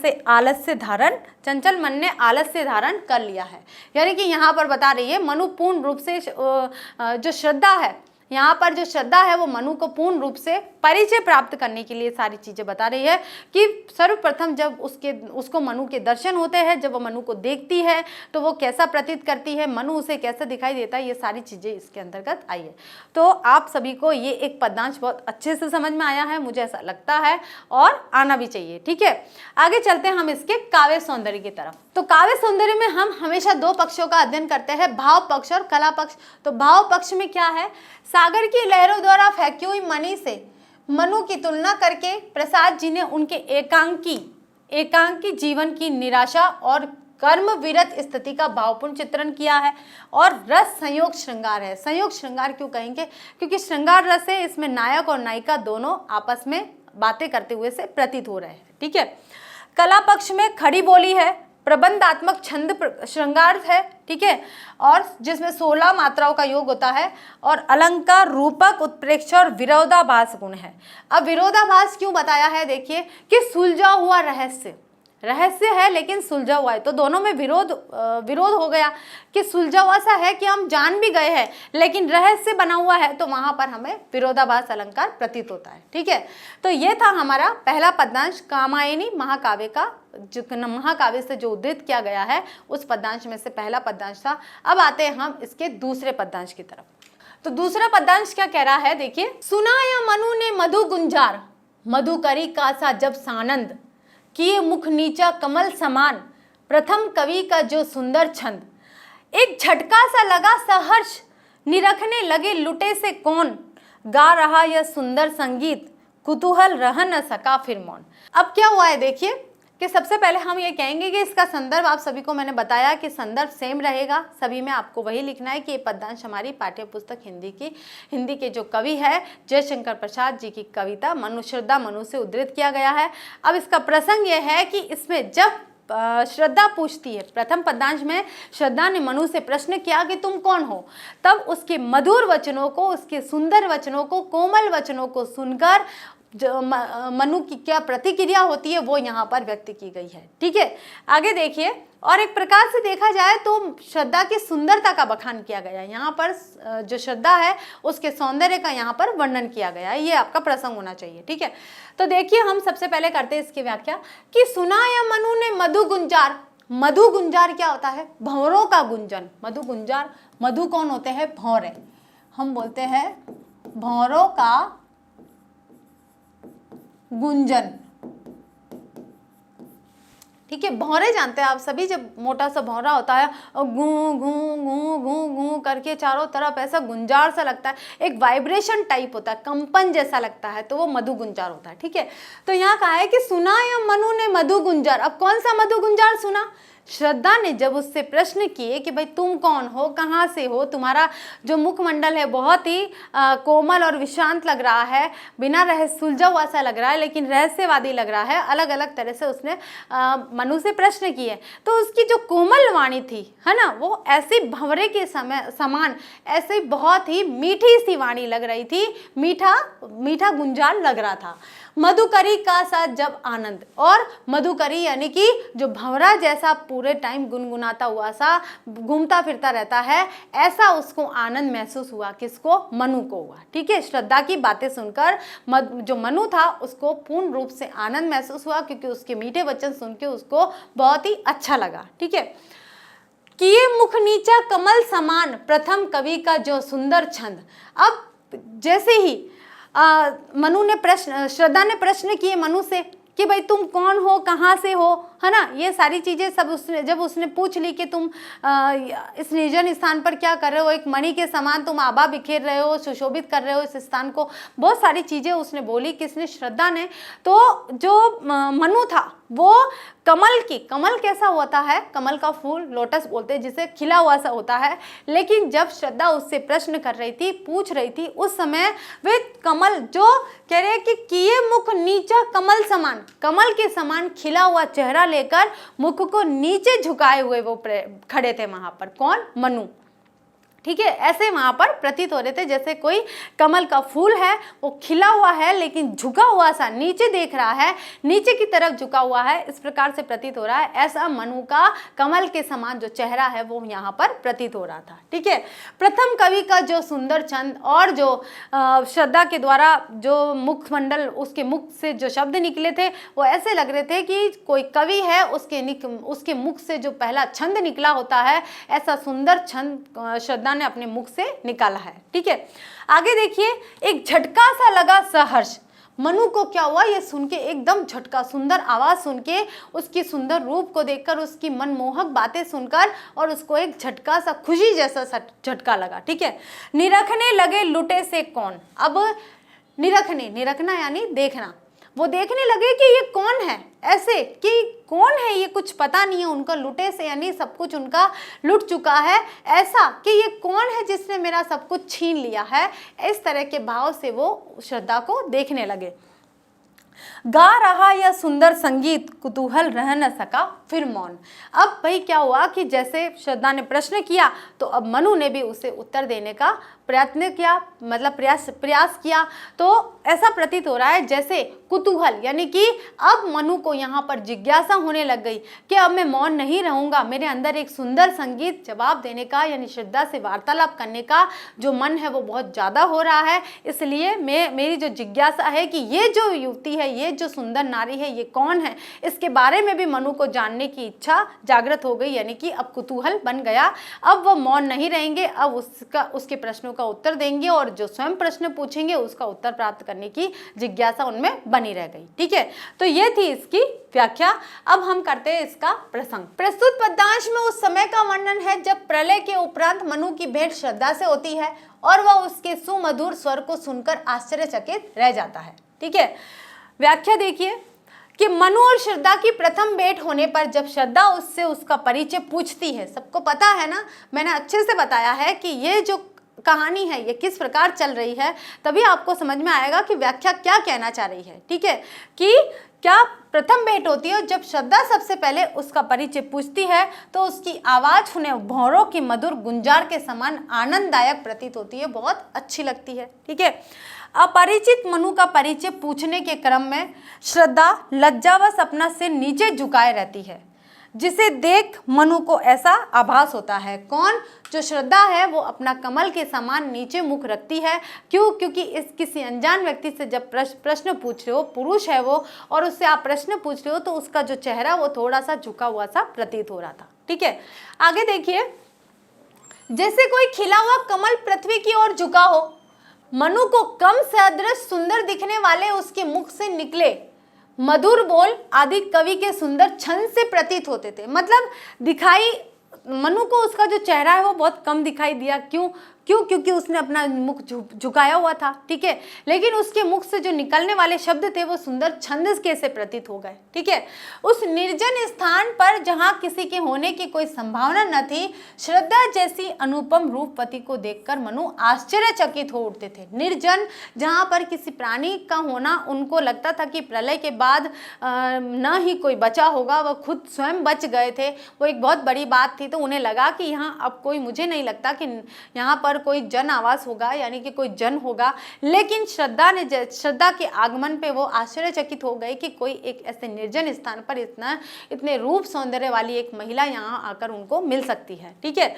ने आलस्य धारण कर लिया है। यानी कि यहाँ पर बता रही है मनु पूर्ण रूप से जो श्रद्धा है, यहाँ पर जो श्रद्धा है वो मनु को पूर्ण रूप से परिचय प्राप्त करने के लिए सारी चीजें बता रही है कि सर्वप्रथम जब उसको मनु के दर्शन होते हैं, जब वो मनु को देखती है तो वो कैसा प्रतीत करती है, मनु उसे कैसा दिखाई देता है, ये सारी चीजें इसके अंतर्गत आई है। तो आप सभी को ये एक पद्यांश बहुत अच्छे से समझ में आया है, मुझे ऐसा लगता है, और आना भी चाहिए। ठीक है, आगे चलते हैं हम इसके काव्य सौंदर्य की तरफ। तो काव्य सौंदर्य में हम हमेशा दो पक्षों का अध्ययन करते हैं, भाव पक्ष और कला पक्ष। तो भाव पक्ष में क्या है, सागर की लहरों द्वारा फेंकी हुई मणि से मनु की तुलना करके प्रसाद जी ने उनके एकांकी जीवन की निराशा और कर्म विरत स्थिति का भावपूर्ण चित्रण किया है और रस संयोग श्रृंगार है। संयोग श्रृंगार क्यों कहेंगे? क्योंकि श्रृंगार रस है, इसमें नायक और नायिका दोनों आपस में बातें करते हुए से प्रतीत हो रहे हैं। ठीक है। कला पक्ष में खड़ी बोली है, प्रबंधात्मक छंद श्रृंगार है। ठीक है। और जिसमें 16 मात्राओं का योग होता है और अलंकार, रूपक, उत्प्रेक्षा और विरोधाभास गुण है। अब विरोधाभास क्यों बताया है? देखिए कि सुलझा हुआ रहस्य है लेकिन सुलझा हुआ है, तो दोनों में विरोध हो गया कि सुलझा हुआ सा है कि हम जान भी गए हैं लेकिन रहस्य बना हुआ है, तो वहां पर हमें विरोधाभास अलंकार प्रतीत होता है। ठीक है। तो ये था हमारा पहला पद्यांश, कामायनी महाकाव्य का, जो महाकाव्य से जो उद्धृत किया गया है उस पद्यांश में से पहला पद्यांश था। अब आते हैं हम इसके दूसरे पद्यांश की तरफ। तो दूसरा पद्यांश क्या कह रहा है? देखिए, सुनाया मनु ने मधु गुंजार, मधु करी कासा जब सानंद, किए मुख नीचा कमल समान, प्रथम कवि का जो सुंदर छंद। एक झटका सा लगा सहर्ष, निरखने लगे लुटे से कौन, गा रहा यह सुंदर संगीत, कुतूहल रह न सका फिर मौन। अब क्या हुआ है? देखिए कि सबसे पहले हम ये कहेंगे कि इसका संदर्भ आप सभी को मैंने बताया कि संदर्भ सेम रहेगा, सभी में आपको वही लिखना है कि ये पद्यांश हमारी पाठ्य पुस्तक हिंदी के जो कवि है जयशंकर प्रसाद जी की कविता श्रद्धा मनु से उद्धृत किया गया है। अब इसका प्रसंग ये है कि इसमें जब श्रद्धा पूछती है, प्रथम पद्यांश में श्रद्धा ने मनु से प्रश्न किया कि तुम कौन हो, तब उसके मधुर वचनों को, उसके सुंदर वचनों को, कोमल वचनों को सुनकर जो मनु की क्या प्रतिक्रिया होती है वो यहाँ पर व्यक्त की गई है। ठीक है। आगे देखिए, और एक प्रकार से देखा जाए तो श्रद्धा की सुंदरता का बखान किया गया है। यहाँ पर जो श्रद्धा है उसके सौंदर्य का यहाँ पर वर्णन किया गया है, ये आपका प्रसंग होना चाहिए। ठीक है। तो देखिए, हम सबसे पहले करते हैं इसकी व्याख्या कि सुनाया मनु ने मधु गुंजार। मधु गुंजार क्या होता है? भंवरों का गुंजन। मधु गुंजार, मधु कौन होते हैं? भंवरे। हम बोलते हैं भंवरों का गुंजन। ठीक है। भौरे जानते हैं आप सभी, जब मोटा सा भौरा होता है और गूं गूं गूं गूं गूं करके चारों तरफ ऐसा गुंजार सा लगता है, एक वाइब्रेशन टाइप होता है, कंपन जैसा लगता है, तो वो मधु गुंजार होता है। ठीक है। तो यहाँ कहा है कि सुना या मनु ने मधु गुंजार। अब कौन सा मधु गुंजार सुना? श्रद्धा ने जब उससे प्रश्न किए कि भाई तुम कौन हो, कहाँ से हो, तुम्हारा जो मुखमंडल है बहुत ही कोमल और विश्रांत लग रहा है, बिना रहस्य सुलझा हुआ सा लग रहा है लेकिन रहस्यवादी लग रहा है, अलग अलग तरह से उसने मनु से प्रश्न किए। तो उसकी जो कोमल वाणी थी है ना, वो ऐसी भंवरे के समान ऐसे बहुत ही मीठी सी वाणी लग रही थी, मीठा मीठा गुंजार लग रहा था। मधुकरी का सा जब आनंद, और मधुकरी यानी कि जो भंवरा जैसा पूरे टाइम गुनगुनाता हुआ सा घूमता फिरता रहता है, ऐसा उसको आनंद महसूस हुआ। किसको? मनु को हुआ। ठीक है। श्रद्धा की बातें सुनकर जो मनु था उसको पूर्ण रूप से आनंद महसूस हुआ, क्योंकि उसके मीठे वचन सुन के उसको बहुत ही अच्छा लगा। ठीक है। किए मुख नीचा कमल समान, प्रथम कवि का जो सुंदर छंद। अब जैसे ही श्रद्धा ने प्रश्न किए मनु से कि भाई तुम कौन हो, कहाँ से हो, है ना, ये सारी चीज़ें सब जब उसने पूछ ली कि तुम इस निर्जन स्थान पर क्या कर रहे हो, एक मणि के समान तुम आभा बिखेर रहे हो, सुशोभित कर रहे हो इस स्थान को, बहुत सारी चीज़ें उसने बोली। किसने? श्रद्धा ने। तो जो मनु था वो कमल कैसा होता है? कमल का फूल लोटस बोलते हैं जिसे, खिला हुआ सा होता है। लेकिन जब श्रद्धा उससे प्रश्न कर रही थी, पूछ रही थी, उस समय वे कमल जो कह रहे हैं कि किए मुख नीचा कमल समान, कमल के समान खिला हुआ चेहरा लेकर मुख को नीचे झुकाए हुए वो खड़े थे वहां पर। कौन? मनु। ठीक है। ऐसे वहां पर प्रतीत हो रहे थे जैसे कोई कमल का फूल है, वो खिला हुआ है लेकिन झुका हुआ सा नीचे देख रहा है, नीचे की तरफ झुका हुआ है, इस प्रकार से प्रतीत हो रहा है। ऐसा मनु का कमल के समान जो चेहरा है वो यहाँ पर प्रतीत हो रहा था। ठीक है। प्रथम कवि का जो सुंदर छंद, और जो श्रद्धा के द्वारा जो मुखमंडल, उसके मुख से जो शब्द निकले थे वो ऐसे लग रहे थे कि कोई कवि है, उसके मुख से जो पहला छंद निकला होता है, ऐसा सुंदर छंद श्रद्धा ने अपने मुख से निकाला है। ठीक है। आगे देखिए, एक झटका सा लगा सहर्ष। मनु को क्या हुआ? ये सुन के एकदम झटका, सुंदर आवाज सुन के, उसकी सुंदर रूप को देखकर, उसकी मनमोहक बातें सुनकर, और उसको एक झटका सा, खुशी जैसा झटका लगा। ठीक है। निरखने लगे लुटे से कौन। अब निरखना यानी देखना, वो देखने लगे कि ये कौन है, ऐसे कि कौन है ये, कुछ पता नहीं है उनको, लुटे से यानी सब कुछ उनका लुट चुका है, ऐसा कि ये कौन है जिसने मेरा सब कुछ छीन लिया है। इस तरह के भाव से वो श्रद्धा को देखने लगे। गा रहा यह सुंदर संगीत, कुतूहल रह न सका फिर मौन। अब भाई क्या हुआ कि जैसे श्रद्धा ने प्रश्न किया तो अब मनु ने भी उसे उत्तर देने का प्रयत्न किया, मतलब प्रयास किया। तो ऐसा प्रतीत हो रहा है जैसे कुतूहल, यानी कि अब मनु को यहाँ पर जिज्ञासा होने लग गई कि अब मैं मौन नहीं रहूँगा, मेरे अंदर एक सुंदर संगीत जवाब देने का, यानी श्रद्धा से वार्तालाप करने का जो मन है वो बहुत ज़्यादा हो रहा है। इसलिए मेरी जो जिज्ञासा है कि ये जो युवती है, ये जो सुंदर नारी है, ये कौन है, इसके बारे में भी मनु को जानने की इच्छा जागृत हो गई, यानी कि अब कुतूहल बन गया। अब वो मौन नहीं रहेंगे, अब उसके प्रश्नों का उत्तर देंगे और जो स्वयं प्रश्न पूछेंगे उसका उत्तर प्राप्त करने की जिज्ञासा उनमें बनी रह गई। ठीक है, तो ये थी इसकी व्याख्या। अब हम करते हैं इसका प्रसंग। प्रस्तुत पद्यांश में उस समय का वर्णन है जब प्रलय के उपरांत मनु की भेंट श्रद्धा से होती है और वह उसके सुमधुर स्वर को सुनकर आश्चर्यचकित रह जाता है। ठीक है, व्याख्या देखिए कि मनु और श्रद्धा की प्रथम भेंट होने पर जब श्रद्धा उससे उसका परिचय पूछती है, सबको पता है ना, मैंने अच्छे से बताया है कि ये जो कहानी है ये किस प्रकार चल रही है, तभी आपको समझ में आएगा कि व्याख्या क्या कहना चाह रही है। ठीक है, कि क्या प्रथम भेंट होती है जब श्रद्धा सबसे पहले उसका परिचय पूछती है तो उसकी आवाज़ उन्हें भौरों की मधुर गुंजार के समान आनंददायक प्रतीत होती है, बहुत अच्छी लगती है। ठीक है, अपरिचित मनु का परिचय पूछने के क्रम में श्रद्धा लज्जावश अपना सिर नीचे झुकाए रहती है, जिसे देख मनु को ऐसा आभास होता है। कौन? जो श्रद्धा है वो अपना कमल के समान नीचे मुख रखती है। क्यों? क्योंकि इस किसी अनजान व्यक्ति से जब प्रश्न पूछ रहे हो, पुरुष है वो, और उससे आप प्रश्न पूछ रहे हो तो उसका जो चेहरा वो थोड़ा सा झुका हुआ सा प्रतीत हो रहा था। ठीक है, आगे देखिए, जैसे कोई खिला हुआ कमल पृथ्वी की ओर झुका हो, मनु को कम सदृश सुंदर दिखने वाले उसके मुख से निकले मधुर बोल आदि कवि के सुंदर छंद से प्रतीत होते थे। मतलब दिखाई मनु को उसका जो चेहरा है वो बहुत कम दिखाई दिया। क्यों? क्योंकि उसने अपना मुख झुकाया हुआ था। ठीक है, लेकिन उसके मुख से जो निकलने वाले शब्द थे वो सुंदर छंद के से प्रतीत हो गए। ठीक है, उस निर्जन स्थान पर जहाँ किसी के होने की कोई संभावना न थी, श्रद्धा जैसी अनुपम रूपवती को देखकर मनु आश्चर्यचकित हो उठते थे। निर्जन, जहाँ पर किसी प्राणी का होना उनको लगता था कि प्रलय के बाद न ही कोई बचा होगा, वह खुद स्वयं बच गए थे, वो एक बहुत बड़ी बात थी। तो उन्हें लगा कि यहाँ अब कोई, मुझे नहीं लगता कि यहाँ पर कोई जन आवास होगा, यानी कि कोई जन होगा। लेकिन श्रद्धा के आगमन पे वो आश्चर्यचकित हो गए कि कोई एक ऐसे निर्जन स्थान पर इतने रूप सौंदर्य वाली एक महिला यहाँ आकर उनको मिल सकती है। ठीक है,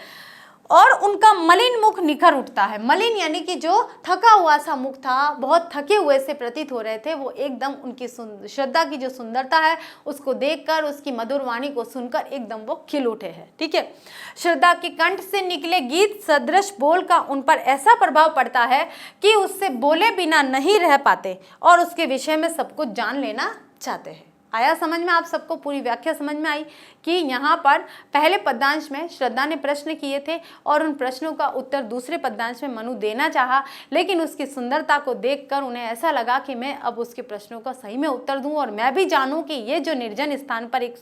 और उनका मलिन मुख निखर उठता है। मलिन यानी कि जो थका हुआ सा मुख था, बहुत थके हुए से प्रतीत हो रहे थे, वो एकदम उनकी श्रद्धा की जो सुंदरता है उसको देखकर, उसकी मधुर वाणी को सुनकर एकदम वो खिल उठे हैं। ठीक है, श्रद्धा के कंठ से निकले गीत सदृश बोल का उन पर ऐसा प्रभाव पड़ता है कि उससे बोले बिना नहीं रह पाते और उसके विषय में सब कुछ जान लेना चाहते हैं। आया समझ में? आप सबको पूरी व्याख्या समझ में आई कि यहाँ पर पहले पद्यांश में श्रद्धा ने प्रश्न किए थे और उन प्रश्नों का उत्तर दूसरे पद्यांश में मनु देना चाहा, लेकिन उसकी सुंदरता को देखकर उन्हें ऐसा लगा कि मैं अब उसके प्रश्नों का सही में उत्तर दूं और मैं भी जानूं कि ये जो निर्जन स्थान पर एक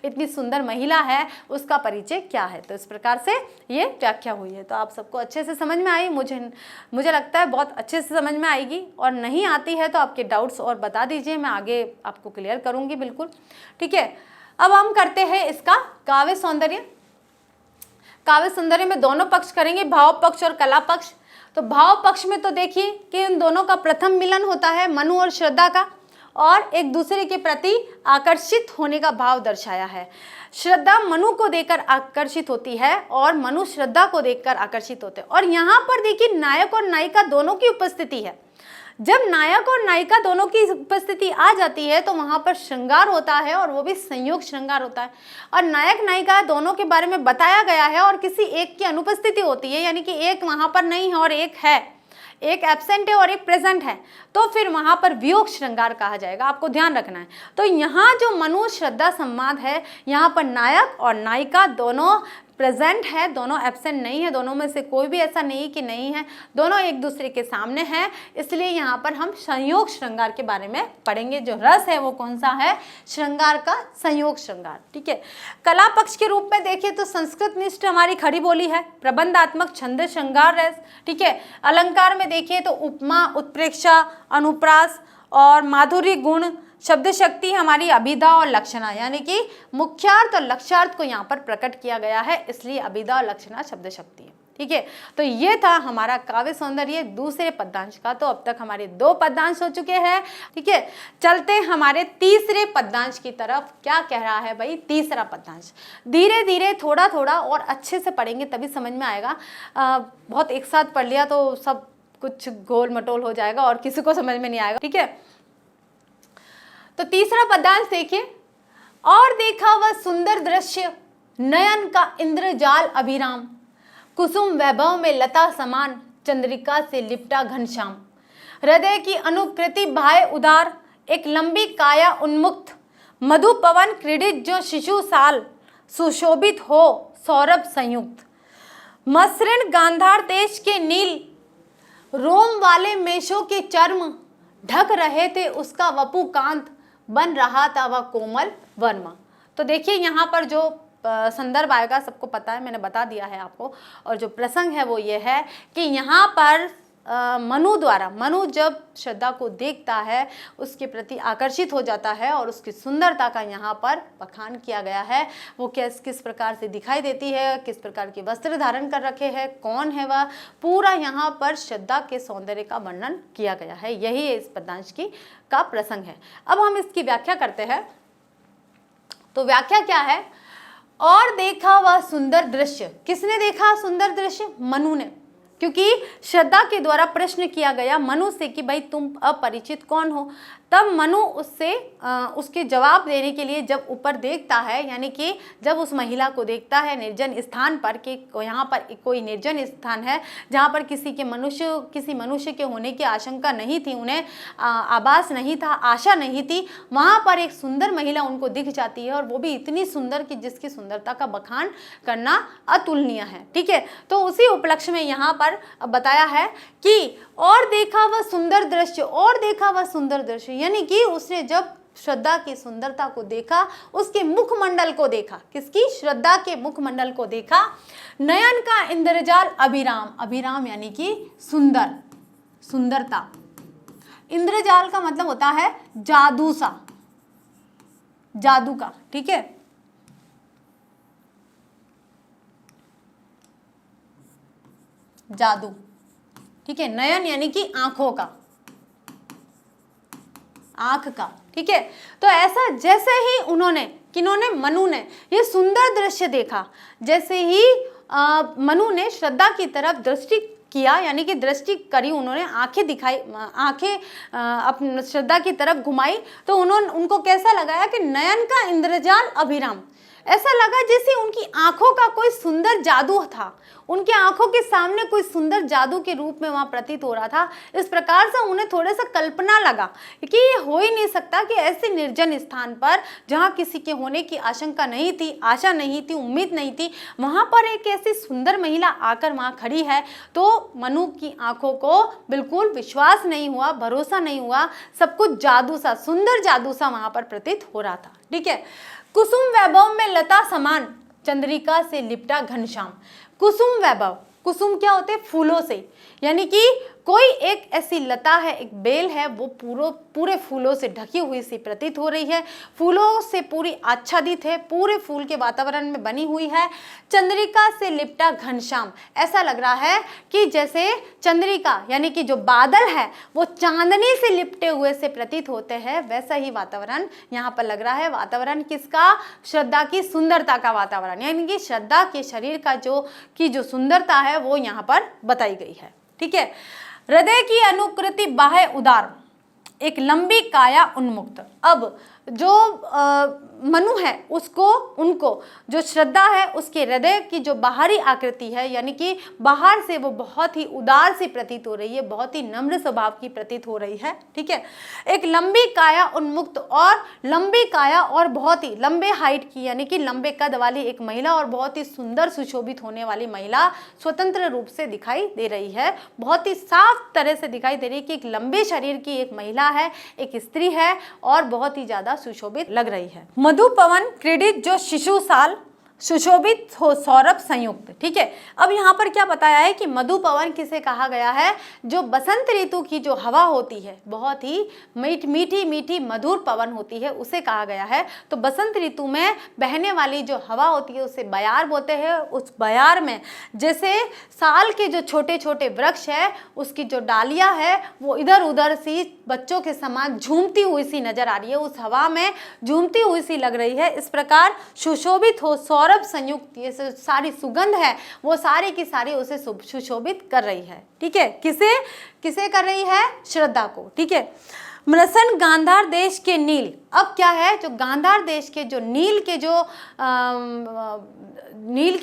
इतनी सुंदर महिला है उसका परिचय क्या है। तो इस प्रकार से ये व्याख्या हुई है। तो आप सबको अच्छे से समझ में आई, मुझे लगता है बहुत अच्छे से समझ में आएगी, और नहीं आती है तो आपके डाउट्स और बता दीजिए, मैं आगे आपको क्लियर करूँगी बिल्कुल। ठीक है, अब हम करते हैं इसका काव्य सौंदर्य। काव्य सौंदर्य में दोनों पक्ष करेंगे, भाव पक्ष और कला पक्ष। तो भाव पक्ष में तो देखिए कि इन दोनों का प्रथम मिलन होता है मनु और श्रद्धा का, और एक दूसरे के प्रति आकर्षित होने का भाव दर्शाया है। श्रद्धा मनु को देखकर आकर्षित होती है और मनु श्रद्धा को देखकर आकर्षित होते हैं। और यहाँ पर देखिए नायक और नायिका दोनों की उपस्थिति है। जब नायक और नायिका दोनों की उपस्थिति आ जाती है तो वहाँ पर श्रृंगार होता है, और वो भी संयोग श्रृंगार होता है। और नायक नायिका दोनों के बारे में बताया गया है और किसी एक की अनुपस्थिति होती है, यानी कि एक वहाँ पर नहीं है और एक है, एक एब्सेंट है और एक प्रेजेंट है, तो फिर वहाँ पर वियोग श्रृंगार कहा जाएगा। आपको ध्यान रखना है। तो यहाँ जो मनु श्रद्धा संवाद है, यहाँ पर नायक और नायिका दोनों प्रेजेंट है, दोनों एब्सेंट नहीं है, दोनों में से कोई भी ऐसा नहीं कि नहीं है, दोनों एक दूसरे के सामने हैं। इसलिए यहाँ पर हम संयोग श्रृंगार के बारे में पढ़ेंगे। जो रस है वो कौन सा है? श्रृंगार का संयोग श्रृंगार। ठीक है, कला पक्ष के रूप में देखिए तो संस्कृत निष्ठ हमारी खड़ी बोली है, प्रबंधात्मक छंद श्रृंगार रस। ठीक है, अलंकार में देखिए तो उपमा, उत्प्रेक्षा, अनुप्रास और माधुर्य गुण, शब्द शक्ति हमारी अभिधा और लक्षणा, यानी कि मुख्यार्थ और लक्ष्यार्थ को यहाँ पर प्रकट किया गया है, इसलिए अभिधा और लक्षणा शब्द शक्ति है। ठीक है, तो ये था हमारा काव्य सौंदर्य दूसरे पद्यांश का। तो अब तक हमारे 2 पद्यांश हो चुके हैं। ठीक है, चलते हमारे तीसरे पद्यांश की तरफ। क्या कह रहा है भाई तीसरा पद्यांश? धीरे धीरे थोड़ा थोड़ा और अच्छे से पढ़ेंगे तभी समझ में आएगा। बहुत एक साथ पढ़ लिया तो सब कुछ गोल मटोल हो जाएगा और किसी को समझ में नहीं आएगा। ठीक है, तो तीसरा पद्यांश देखिए। और देखा वह सुंदर दृश्य, नयन का इंद्रजाल अभिराम, कुसुम वैभव में लता समान, चंद्रिका से लिपटा घनश्याम। हृदय की अनुकृति भाए उदार, एक लंबी काया उन्मुक्त, मधु पवन क्रीडित जो शिशु साल, सुशोभित हो सौरभ संयुक्त। मसृण गांधार देश के नील, रोम वाले मेषों के चर्म, ढक रहे थे उसका वपु कांत, बन रहा था वह कोमल वर्मा। तो देखिए यहाँ पर जो संदर्भ आएगा सबको पता है, मैंने बता दिया है आपको। और जो प्रसंग है वो ये है कि यहाँ पर मनु जब श्रद्धा को देखता है, उसके प्रति आकर्षित हो जाता है और उसकी सुंदरता का यहाँ पर बखान किया गया है। वो किस प्रकार से दिखाई देती है, किस प्रकार के वस्त्र धारण कर रखे हैं, कौन है वह, पूरा यहाँ पर श्रद्धा के सौंदर्य का वर्णन किया गया है। यही इस पद्यांश का प्रसंग है। अब हम इसकी व्याख्या करते हैं। तो व्याख्या क्या है? और देखा वह सुंदर दृश्य। किसने देखा सुंदर दृश्य? मनु ने, क्योंकि श्रद्धा के द्वारा प्रश्न किया गया मनु से कि भाई तुम अपरिचित कौन हो। तब मनु उससे उसके जवाब देने के लिए जब ऊपर देखता है, यानी कि जब उस महिला को देखता है निर्जन स्थान पर, कि यहाँ पर कोई निर्जन स्थान है जहाँ पर किसी मनुष्य के होने की आशंका नहीं थी, उन्हें आभास नहीं था, आशा नहीं थी, वहाँ पर एक सुंदर महिला उनको दिख जाती है और वो भी इतनी सुंदर कि जिसकी सुंदरता का बखान करना अतुलनीय है। ठीक है, तो उसी उपलक्ष्य में यहाँ पर बताया है कि और देखा वह सुंदर दृश्य, और देखा वह सुंदर दृश्य, यानी कि उसने जब श्रद्धा की सुंदरता को देखा, उसके मुखमंडल को देखा। किसकी? श्रद्धा के मुखमंडल को देखा। नयन का इंद्रजाल अभिराम, अभिराम यानी कि सुंदर, सुंदरता। इंद्रजाल का मतलब होता है जादू सा, जादू का। ठीक है, जादू। ठीक है, नयन यानी कि आंखों का, आंख का। ठीक है, तो ऐसा जैसे ही किन्होंने मनु ने ये सुंदर दृश्य देखा, जैसे ही मनु ने श्रद्धा की तरफ दृष्टि किया, यानी कि दृष्टि करी, उन्होंने आंखें दिखाई, आंखें अपनी श्रद्धा की तरफ घुमाई, तो उनको कैसा लगाया कि नयन का इंद्रजाल अभिराम, ऐसा लगा जैसे उनकी आंखों का कोई सुंदर जादू था, उनकी आंखों के सामने कोई सुंदर जादू के रूप में वहां प्रतीत हो रहा था। इस प्रकार से उन्हें थोड़ा सा कल्पना लगा कि ये हो ही नहीं सकता कि ऐसे निर्जन स्थान पर जहां किसी के होने की आशंका नहीं थी, आशा नहीं थी, उम्मीद नहीं थी, वहां पर एक ऐसी सुंदर महिला आकर वहां खड़ी है। तो मनु की आंखों को बिल्कुल विश्वास नहीं हुआ, भरोसा नहीं हुआ, सब कुछ जादू सा, सुंदर जादू सा वहां पर प्रतीत हो रहा था। ठीक है, कुसुम वैभव में लता समान, चंद्रिका से लिपटा घनश्याम। कुसुम वैभव, कुसुम क्या होते हैं? फूलों से, यानी कि कोई एक ऐसी लता है, एक बेल है, वो पूरे फूलों से ढकी हुई सी प्रतीत हो रही है, फूलों से पूरी आच्छादित है, पूरे फूल के वातावरण में बनी हुई है। चंद्रिका से लिपटा घनश्याम, ऐसा लग रहा है कि जैसे चंद्रिका यानी कि जो बादल है वो चांदनी से लिपटे हुए से प्रतीत होते हैं, वैसा ही वातावरण यहाँ पर लग रहा है। वातावरण किसका? श्रद्धा की सुंदरता का वातावरण, यानी कि श्रद्धा के शरीर का जो सुंदरता है वो यहाँ पर बताई गई है। ठीक है, हृदय की अनुकृति बाह्य उदार, एक लंबी काया उन्मुक्त। अब जो मनु है उसको, उनको जो श्रद्धा है उसके हृदय की जो बाहरी आकृति है, यानी कि बाहर से वो बहुत ही उदार सी प्रतीत हो रही है, बहुत ही नम्र स्वभाव की प्रतीत हो रही है। ठीक है, एक लंबी काया उन्मुक्त और लंबी काया और बहुत ही लंबे हाइट की, यानी कि लंबे कद वाली एक महिला और बहुत ही सुंदर सुशोभित होने वाली महिला स्वतंत्र रूप से दिखाई दे रही है। बहुत ही साफ तरह से दिखाई दे रही है कि एक लंबे शरीर की एक महिला है, एक स्त्री है और बहुत ही ज्यादा सुशोभित लग रही है। मधु पवन क्रीडित जो शिशु साल सुशोभित हो सौरभ संयुक्त। ठीक है, अब यहाँ पर क्या बताया है कि मधु पवन किसे कहा गया है? जो बसंत ऋतु की जो हवा होती है, बहुत ही मीठी मीठी मधुर पवन होती है, उसे कहा गया है। तो बसंत ऋतु में बहने वाली जो हवा होती है उसे बयार बोलते हैं। उस बयार में जैसे साल के जो छोटे छोटे वृक्ष है उसकी जो डालियां है वो इधर उधर सी बच्चों के समान झूमती हुई सी नजर आ रही है, उस हवा में झूमती हुई सी लग रही है। इस प्रकार सुशोभित हो सौरभ संयुक्त, ये सारी सुगंध है वो सारी की सारी उसे सुशोभित कर रही है। ठीक है, किसे किसे कर रही है? श्रद्धा को। ठीक है, मृसन गांधार देश के नील। अब क्या है, जो गांधार देश के जो नील के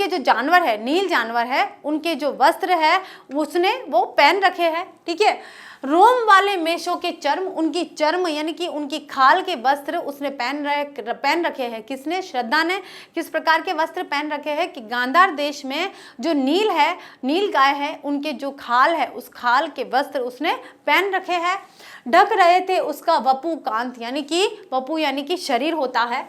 जो जानवर है, नील जानवर है, उनके जो वस्त्र है उसने वो पहन रखे हैं। ठीक है, रोम वाले मेषों के चर्म, उनकी चर्म यानी कि उनकी खाल के वस्त्र उसने पहन रखे हैं। किसने? श्रद्धा ने। किस प्रकार के वस्त्र पहन रखे हैं कि गांधार देश में जो नील है, नील गाय है, उनके जो खाल है उस खाल के वस्त्र उसने पहन रखे हैं। ढक रहे थे उसका वपु कांत, यानी कि वपु यानी कि शरीर होता है,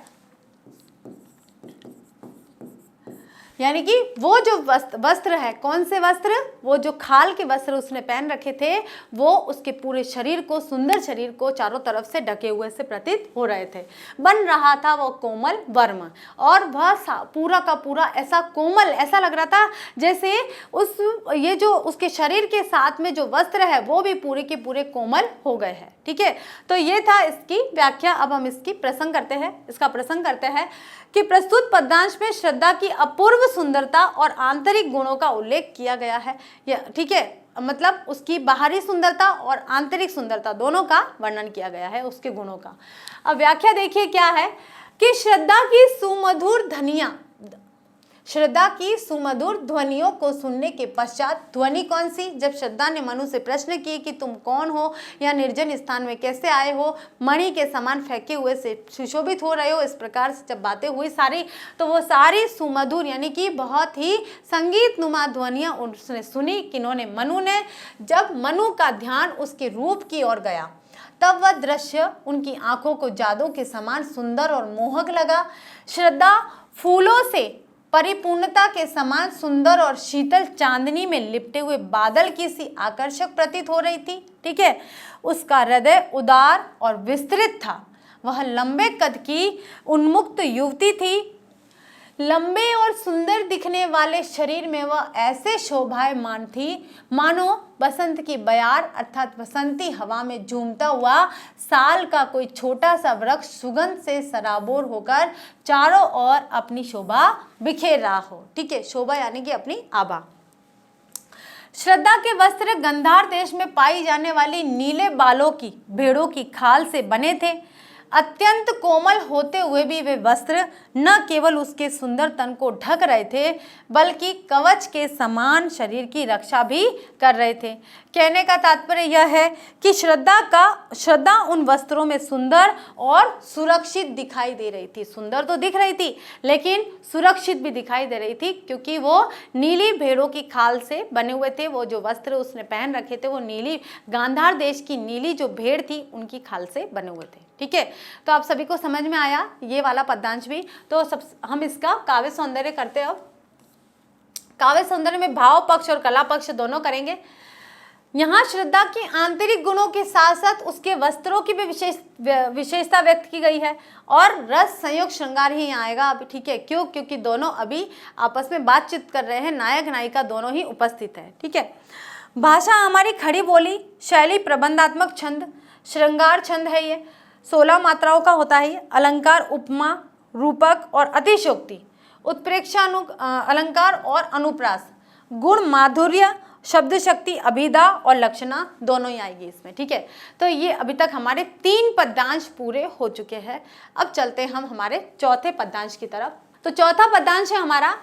यानी कि वो जो वस्त्र है, कौन से वस्त्र? वो जो खाल के वस्त्र उसने पहन रखे थे वो उसके पूरे शरीर को, सुंदर शरीर को चारों तरफ से ढके हुए से प्रतीत हो रहे थे। बन रहा था वो कोमल वर्म, और वह पूरा का पूरा ऐसा कोमल, ऐसा लग रहा था जैसे ये जो उसके शरीर के साथ में जो वस्त्र है वो भी पूरे के पूरे कोमल हो गए हैं। ठीक है, तो ये था इसकी व्याख्या। अब हम इसका प्रसंग करते हैं कि प्रस्तुत पद्यांश में श्रद्धा की अपूर्व सुंदरता और आंतरिक गुणों का उल्लेख किया गया है। ठीक है, मतलब उसकी बाहरी सुंदरता और आंतरिक सुंदरता दोनों का वर्णन किया गया है, उसके गुणों का। अब व्याख्या देखिए क्या है कि श्रद्धा की सुमधुर ध्वनियों को सुनने के पश्चात, ध्वनि कौन सी? जब श्रद्धा ने मनु से प्रश्न किए कि तुम कौन हो, या निर्जन स्थान में कैसे आए हो, मणि के समान फेंके हुए से सुशोभित हो रहे हो, इस प्रकार से जब बातें हुई सारी, तो वो सारी सुमधुर यानी कि बहुत ही संगीत नुमा ध्वनियां उसने सुनी। किन्होंने? मनु ने। जब मनु का ध्यान उसके रूप की ओर गया तब वह दृश्य उनकी आंखों को जादू के समान सुंदर और मोहक लगा। श्रद्धा फूलों से परिपूर्णता के समान सुंदर और शीतल चांदनी में लिपटे हुए बादल की सी आकर्षक प्रतीत हो रही थी। ठीक है, उसका हृदय उदार और विस्तृत था। वह लंबे कद की उन्मुक्त युवती थी। लंबे और सुंदर दिखने वाले शरीर में वह ऐसे शोभायमान थी मानो बसंत की बयार अर्थात बसंती हवा में झूमता हुआ साल का कोई छोटा सा वृक्ष सुगंध से सराबोर होकर चारों ओर अपनी शोभा बिखेर रहा हो। ठीक है, शोभा यानी कि अपनी आभा। श्रद्धा के वस्त्र गंधार देश में पाई जाने वाली नीले बालों की भेड़ों की खाल से बने थे। अत्यंत कोमल होते हुए भी वे वस्त्र न केवल उसके सुंदर तन को ढक रहे थे बल्कि कवच के समान शरीर की रक्षा भी कर रहे थे। कहने का तात्पर्य यह है कि श्रद्धा उन वस्त्रों में सुंदर और सुरक्षित दिखाई दे रही थी। सुंदर तो दिख रही थी लेकिन सुरक्षित भी दिखाई दे रही थी, क्योंकि वो नीली भेड़ों की खाल से बने हुए थे। वो जो वस्त्र उसने पहन रखे थे वो नीली, गांधार देश की नीली जो भेड़ थी उनकी खाल से बने हुए थे। ठीक है, तो आप सभी को समझ में आया ये वाला पद्यांश भी। तो हम इसका काव्य सौंदर्य करते हैं। अब काव्य सौंदर्य में भाव पक्ष और कला पक्ष दोनों करेंगे। यहाँ श्रद्धा की आंतरिक गुणों के साथ साथ उसके वस्त्रों की भी विशेषता व्यक्त की गई है और रस संयोग श्रृंगार ही यहाँ आएगा अभी। ठीक है, क्यों? क्योंकि दोनों अभी आपस में बातचीत कर रहे हैं, नायक नायिका दोनों ही उपस्थित है। ठीक है, भाषा हमारी खड़ी बोली, शैली प्रबंधात्मक छंद, श्रृंगार छंद है ये, 16 मात्राओं का होता है ये। अलंकार, उपमा, रूपक और अतिशयोक्ति, उत्प्रेक्षा अलंकार और अनुप्रास, गुण, माधुर्य शब्द शक्ति, अभिधा और लक्षणा दोनों ही आएगी इसमें, ठीक है। तो ये अभी तक हमारे 3 पद्यांश पूरे हो चुके हैं। अब चलते हैं हम हमारे चौथे पद्यांश की तरफ। तो चौथा पद्यांश है हमारा,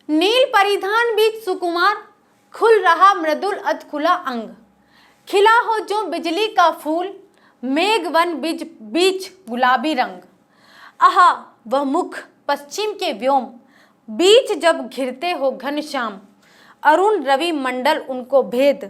नील परिधान बीच सुकुमार, खुल रहा मृदुल अधखुला अंग, खिला हो जो बिजली का फूल, मेघ वन बीच गुलाबी रंग। आहा वह मुख पश्चिम के व्योम, बीच जब घिरते हो घनश्याम, अरुण रवि मंडल उनको भेद,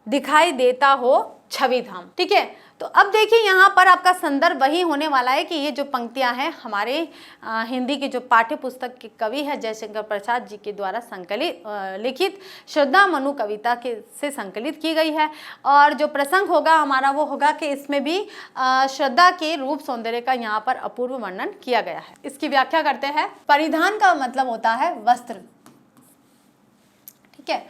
दिखाई देता हो छवि धाम। ठीक है, तो अब देखिए यहाँ पर आपका संदर्भ वही होने वाला है कि ये जो पंक्तियां हैं हमारे हिंदी की जो पाठ्य पुस्तक के कवि है जयशंकर प्रसाद जी के द्वारा संकलित लिखित श्रद्धा मनु कविता के से संकलित की गई है। और जो प्रसंग होगा हमारा वो होगा कि इसमें भी श्रद्धा के रूप सौंदर्य का यहाँ पर अपूर्व वर्णन किया गया है। इसकी व्याख्या करते हैं। परिधान का मतलब होता है वस्त्र, ठीक है।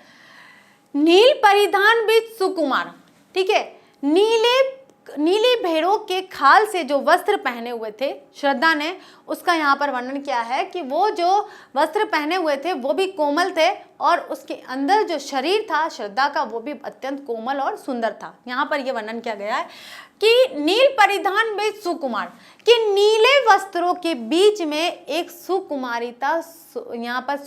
नील परिधान बीच सुकुमार, ठीक है। नीली भेड़ों के खाल से जो वस्त्र पहने हुए थे श्रद्धा ने, उसका यहाँ पर वर्णन किया है कि वो जो वस्त्र पहने हुए थे वो भी कोमल थे और उसके अंदर जो शरीर था श्रद्धा का वो भी अत्यंत कोमल और सुंदर था। यहाँ पर ये वर्णन किया गया है कि नील परिधान में सुकुमार, कि नीले वस्त्रों के बीच में एक सुकुमारिता यहाँ पर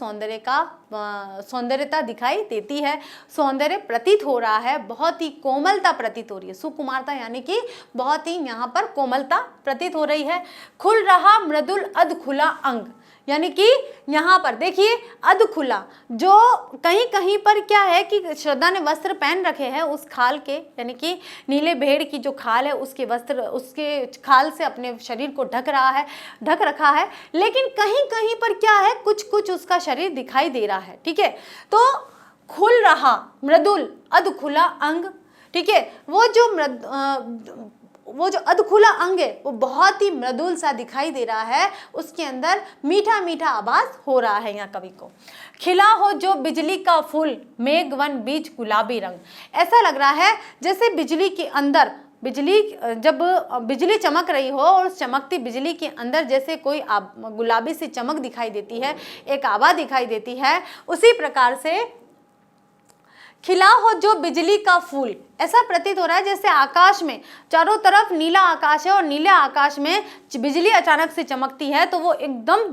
सौंदर्यता दिखाई देती है, सौंदर्य प्रतीत हो रहा है, बहुत ही कोमलता प्रतीत हो रही है। सुकुमारता यानी कि बहुत ही यहाँ पर कोमलता प्रतीत हो रही है। खुल रहा मृदुल अधखुला अंग, यानी कि यहाँ पर देखिए अधखुला, जो कहीं कहीं पर क्या है कि श्रद्धा ने वस्त्र पहन रखे हैं उस खाल के, यानी कि नीले भेड़ की जो खाल है उसके वस्त्र, उसके खाल से अपने शरीर को ढक रखा है, लेकिन कहीं कहीं पर क्या है कुछ कुछ उसका शरीर दिखाई दे रहा है, ठीक है। तो खुल रहा मृदुल अधखुला अंग, ठीक है, वो जो अधखुला अंग है वो बहुत ही मृदुल सा दिखाई दे रहा है, उसके अंदर मीठा मीठा आवाज हो रहा है यहाँ कवि को। खिला हो जो बिजली का फूल, मेघवन बीच गुलाबी रंग, ऐसा लग रहा है जैसे बिजली के अंदर जब बिजली चमक रही हो और उस चमकती बिजली के अंदर जैसे कोई गुलाबी सी चमक दिखाई देती है, एक आभा दिखाई देती है, उसी प्रकार से खिला हो जो बिजली का फूल, ऐसा प्रतीत हो रहा है जैसे आकाश में चारों तरफ नीला आकाश है और नीले आकाश में बिजली अचानक से चमकती है तो वो एकदम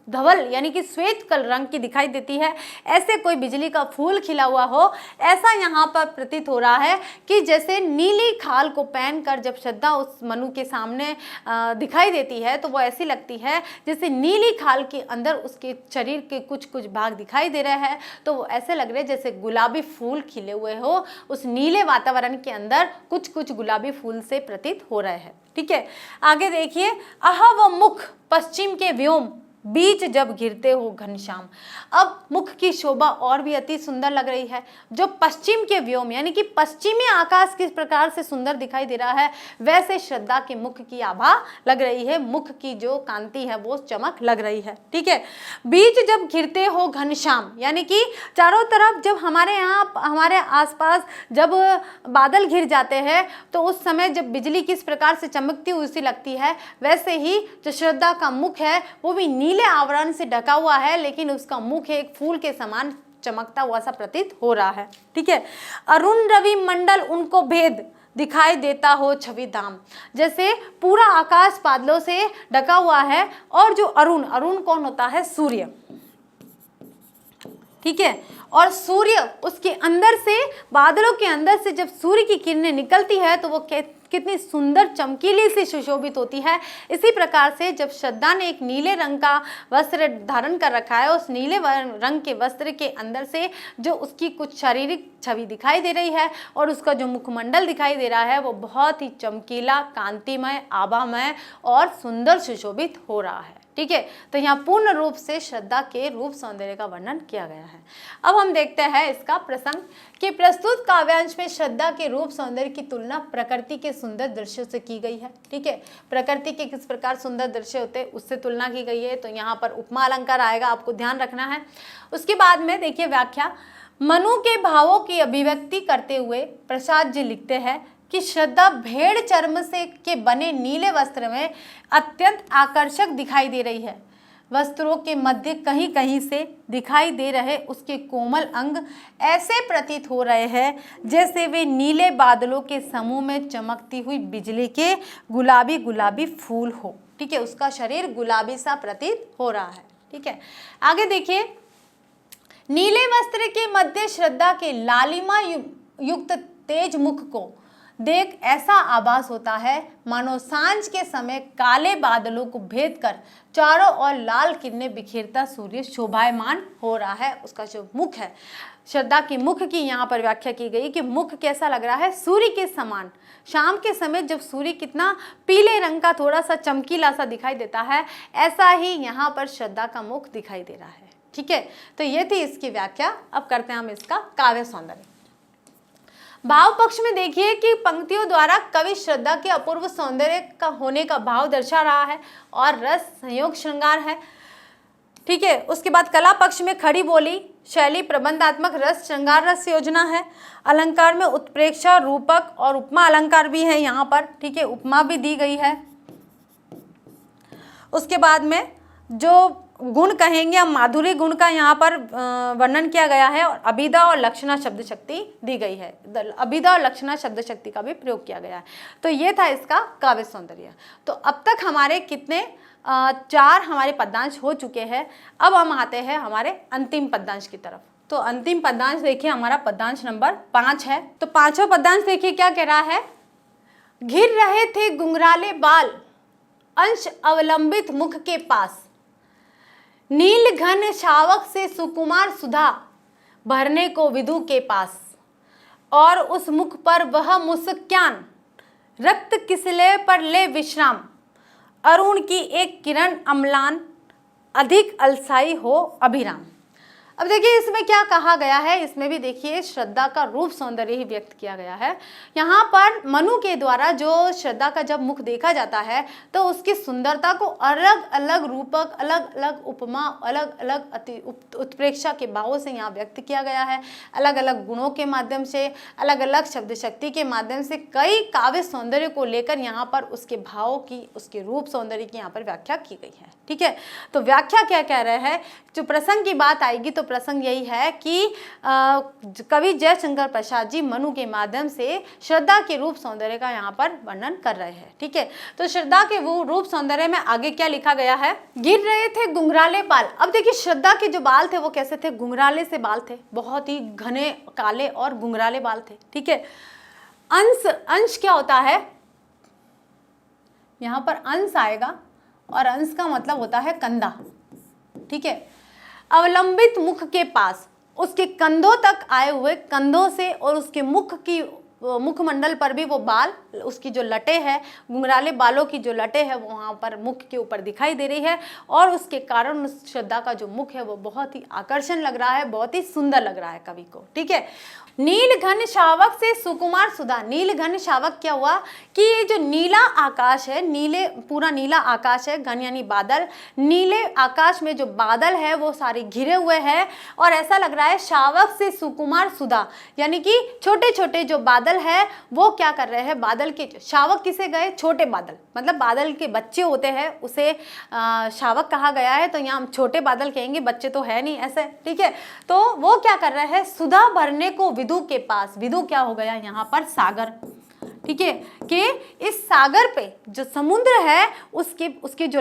धवल यानी कि श्वेत कल रंग की दिखाई देती है। ऐसे कोई बिजली का फूल खिला हुआ हो, ऐसा यहाँ पर प्रतीत हो रहा है कि जैसे नीली खाल को पहनकर जब श्रद्धा उस मनु के सामने दिखाई देती है तो वो ऐसी लगती है जैसे नीली खाल के अंदर उसके शरीर के कुछ कुछ भाग दिखाई दे रहे हैं, तो वो ऐसे लग रहे जैसे गुलाबी फूल खिले हुए हो, उस नीले वातावरण के अंदर कुछ कुछ गुलाबी फूल से प्रतीत हो रहे हैं, ठीक है। आगे देखिए, आहा वो मुख पश्चिम के व्योम, बीच जब घिरते हो घनश्याम। अब मुख की शोभा और भी अति सुंदर लग रही है। जो पश्चिम के व्योम यानी कि पश्चिमी आकाश किस प्रकार से सुंदर दिखाई दे रहा है, वैसे श्रद्धा के मुख की आभा लग रही है, मुख की जो कांति है वो चमक लग रही है, ठीक है। बीच जब घिरते हो घनश्याम, यानी कि चारों तरफ जब हमारे आसपास जब बादल घिर जाते हैं तो उस समय जब बिजली किस प्रकार से चमकती हुई सी लगती है, वैसे ही जो श्रद्धा का मुख है वो भी नीले आवरण से ढका हुआ है, लेकिन उसका मुख एक फूल के समान चमकता हुआ सा प्रतीत हो रहा है, ठीक है। अरुण रवि मंडल उनको भेद, दिखाई देता हो छवि धाम, जैसे पूरा आकाश बादलों से ढका हुआ है और जो अरुण कौन होता है? सूर्य, ठीक है। और सूर्य उसके अंदर से, बादलों के अंदर से जब सूर्य की किरणें निकलती है तो वो कितनी सुंदर चमकीली सी सुशोभित होती है। इसी प्रकार से जब श्रद्धा ने एक नीले रंग का वस्त्र धारण कर रखा है, उस नीले रंग के वस्त्र के अंदर से जो उसकी कुछ शारीरिक छवि दिखाई दे रही है और उसका जो मुखमंडल दिखाई दे रहा है वो बहुत ही चमकीला, कांतिमय, आभामय और सुंदर सुशोभित हो रहा है, ठीक है। तो यहाँ पूर्ण रूप से श्रद्धा के रूप सौंदर्य का वर्णन किया गया है। अब हम देखते हैं इसका प्रसंग कि प्रस्तुत काव्यांश में श्रद्धा के रूप सौंदर्य की तुलना प्रकृति के सुंदर दृश्यों से की गई है, ठीक है। प्रकृति के किस प्रकार सुंदर दृश्य होते हैं उससे तुलना की गई है, तो यहाँ पर उपमा अलंकार आएगा, आपको ध्यान रखना है। उसके बाद में देखिए व्याख्या, मनु के भावों की अभिव्यक्ति करते हुए प्रसाद जी लिखते हैं कि श्रद्धा भेड़ चर्म से के बने नीले वस्त्र में अत्यंत आकर्षक दिखाई दे रही है। वस्त्रों के मध्य कहीं कहीं से दिखाई दे रहे उसके कोमल अंग ऐसे प्रतीत हो रहे हैं जैसे वे नीले बादलों के समूह में चमकती हुई बिजली के गुलाबी गुलाबी फूल हो। ठीक है, उसका शरीर गुलाबी सा प्रतीत हो रहा है। ठीक है, आगे देखिए, नीले वस्त्र के मध्य श्रद्धा के लालिमा युक्त तेज मुख को देख ऐसा आभास होता है मानो सांझ के समय काले बादलों को भेद कर चारों ओर लाल किरणें बिखेरता सूर्य शोभायमान हो रहा है। उसका जो मुख है, श्रद्धा के मुख की यहाँ पर व्याख्या की गई कि मुख कैसा लग रहा है, सूर्य के समान। शाम के समय जब सूर्य कितना पीले रंग का थोड़ा सा चमकीला सा दिखाई देता है, ऐसा ही यहाँ पर श्रद्धा का मुख दिखाई दे रहा है। ठीक है, तो ये थी इसकी व्याख्या। अब करते हैं हम इसका काव्य सौंदर्य। भाव पक्ष में देखिए कि पंक्तियों द्वारा कवि श्रद्धा के अपूर्व सौंदर्य का होने का भाव दर्शा रहा है और रस संयोग श्रृंगार है। ठीक है, उसके बाद कला पक्ष में खड़ी बोली, शैली, प्रबंधात्मक रस, श्रृंगार रस योजना है। अलंकार में उत्प्रेक्षा, रूपक और उपमा अलंकार भी है यहाँ पर। ठीक है, उपमा भी दी गई है। उसके बाद में जो गुण कहेंगे हम, माधुरी गुण का यहाँ पर वर्णन किया गया है और अभिधा और लक्षणा शब्द शक्ति दी गई है। अभिधा और लक्षणा शब्द शक्ति का भी प्रयोग किया गया है। तो ये था इसका काव्य सौंदर्य। तो अब तक हमारे कितने 4 हमारे पद्यांश हो चुके हैं। अब हम आते हैं हमारे अंतिम पद्यांश की तरफ। तो अंतिम पद्यांश देखिए, हमारा पद्यांश नंबर 5 है। तो 5वां पद्यांश देखिए क्या कह रहा है, घिर रहे थे घुंघराले बाल अंश अवलंबित मुख के पास, नील घन शावक से सुकुमार सुधा भरने को विदु के पास, और उस मुख पर वह मुस्कान रक्त किसले पर ले विश्राम, अरुण की एक किरण अम्लान अधिक अलसाई हो अभिराम। अब देखिए इसमें क्या कहा गया है, इसमें भी देखिए श्रद्धा का रूप सौंदर्य ही व्यक्त किया गया है। यहाँ पर मनु के द्वारा जो श्रद्धा का जब मुख देखा जाता है तो उसकी सुंदरता को अलग अलग रूपक, अलग अलग उपमा, अलग अलग अति उत्प्रेक्षा के भावों से यहाँ व्यक्त किया गया है। अलग अलग गुणों के माध्यम से, अलग अलग शब्द शक्ति के माध्यम से कई काव्य सौंदर्य को लेकर यहाँ पर उसके भावों की, उसके रूप सौंदर्य की यहाँ पर व्याख्या की गई है। ठीक है, तो व्याख्या क्या कह रहे हैं, जो प्रसंग की बात आएगी तो प्रसंग यही है कि कवि जयशंकर प्रसाद जी मनु के माध्यम से श्रद्धा के रूप सौंदर्य का यहाँ पर वर्णन कर रहे हैं। ठीक है, तो श्रद्धा के वो रूप सौंदर्य में आगे क्या लिखा गया है, गिर रहे थे घुंघराले बाल। अब देखिए श्रद्धा के जो बाल थे वो कैसे थे, घुंघराले से बाल थे, बहुत ही घने काले और घुंघराले बाल थे। ठीक है, अंश, अंश क्या होता है, यहाँ पर अंश आएगा और अंश का मतलब होता है कंधा। ठीक है, अवलंबित मुख के पास, उसके कंधों तक आए हुए, कंधों से और उसके मुख की मुखमंडल पर भी वो बाल, उसकी जो लटे है, घुंघराले बालों की जो लटे है वो वहाँ पर मुख के ऊपर दिखाई दे रही है और उसके कारण उस श्रद्धा का जो मुख है वो बहुत ही आकर्षण लग रहा है, बहुत ही सुंदर लग रहा है कवि को। ठीक है, नील घन शावक से सुकुमार सुधा। नील घन शावक क्या हुआ कि ये जो नीला आकाश है, नीले पूरा नीला आकाश है, घन यानी बादल, नीले आकाश में जो बादल है वो सारे घिरे हुए हैं और ऐसा लग रहा है शावक से सुकुमार सुधा, यानी कि छोटे छोटे जो बादल है वो क्या कर रहे हैं, बादल के शावक किसे गए, छोटे बादल, मतलब बादल के बच्चे होते हैं उसे शावक कहा गया है। तो यहाँ हम छोटे बादल कहेंगे, बच्चे तो है नहीं ऐसे। ठीक है, तो वो क्या कर रहे हैं, सुधा भरने को विदु के पास। विदु क्या हो गया यहाँ पर, सागर। ठीक है, कि इस सागर पे जो समुद्र है उसके जो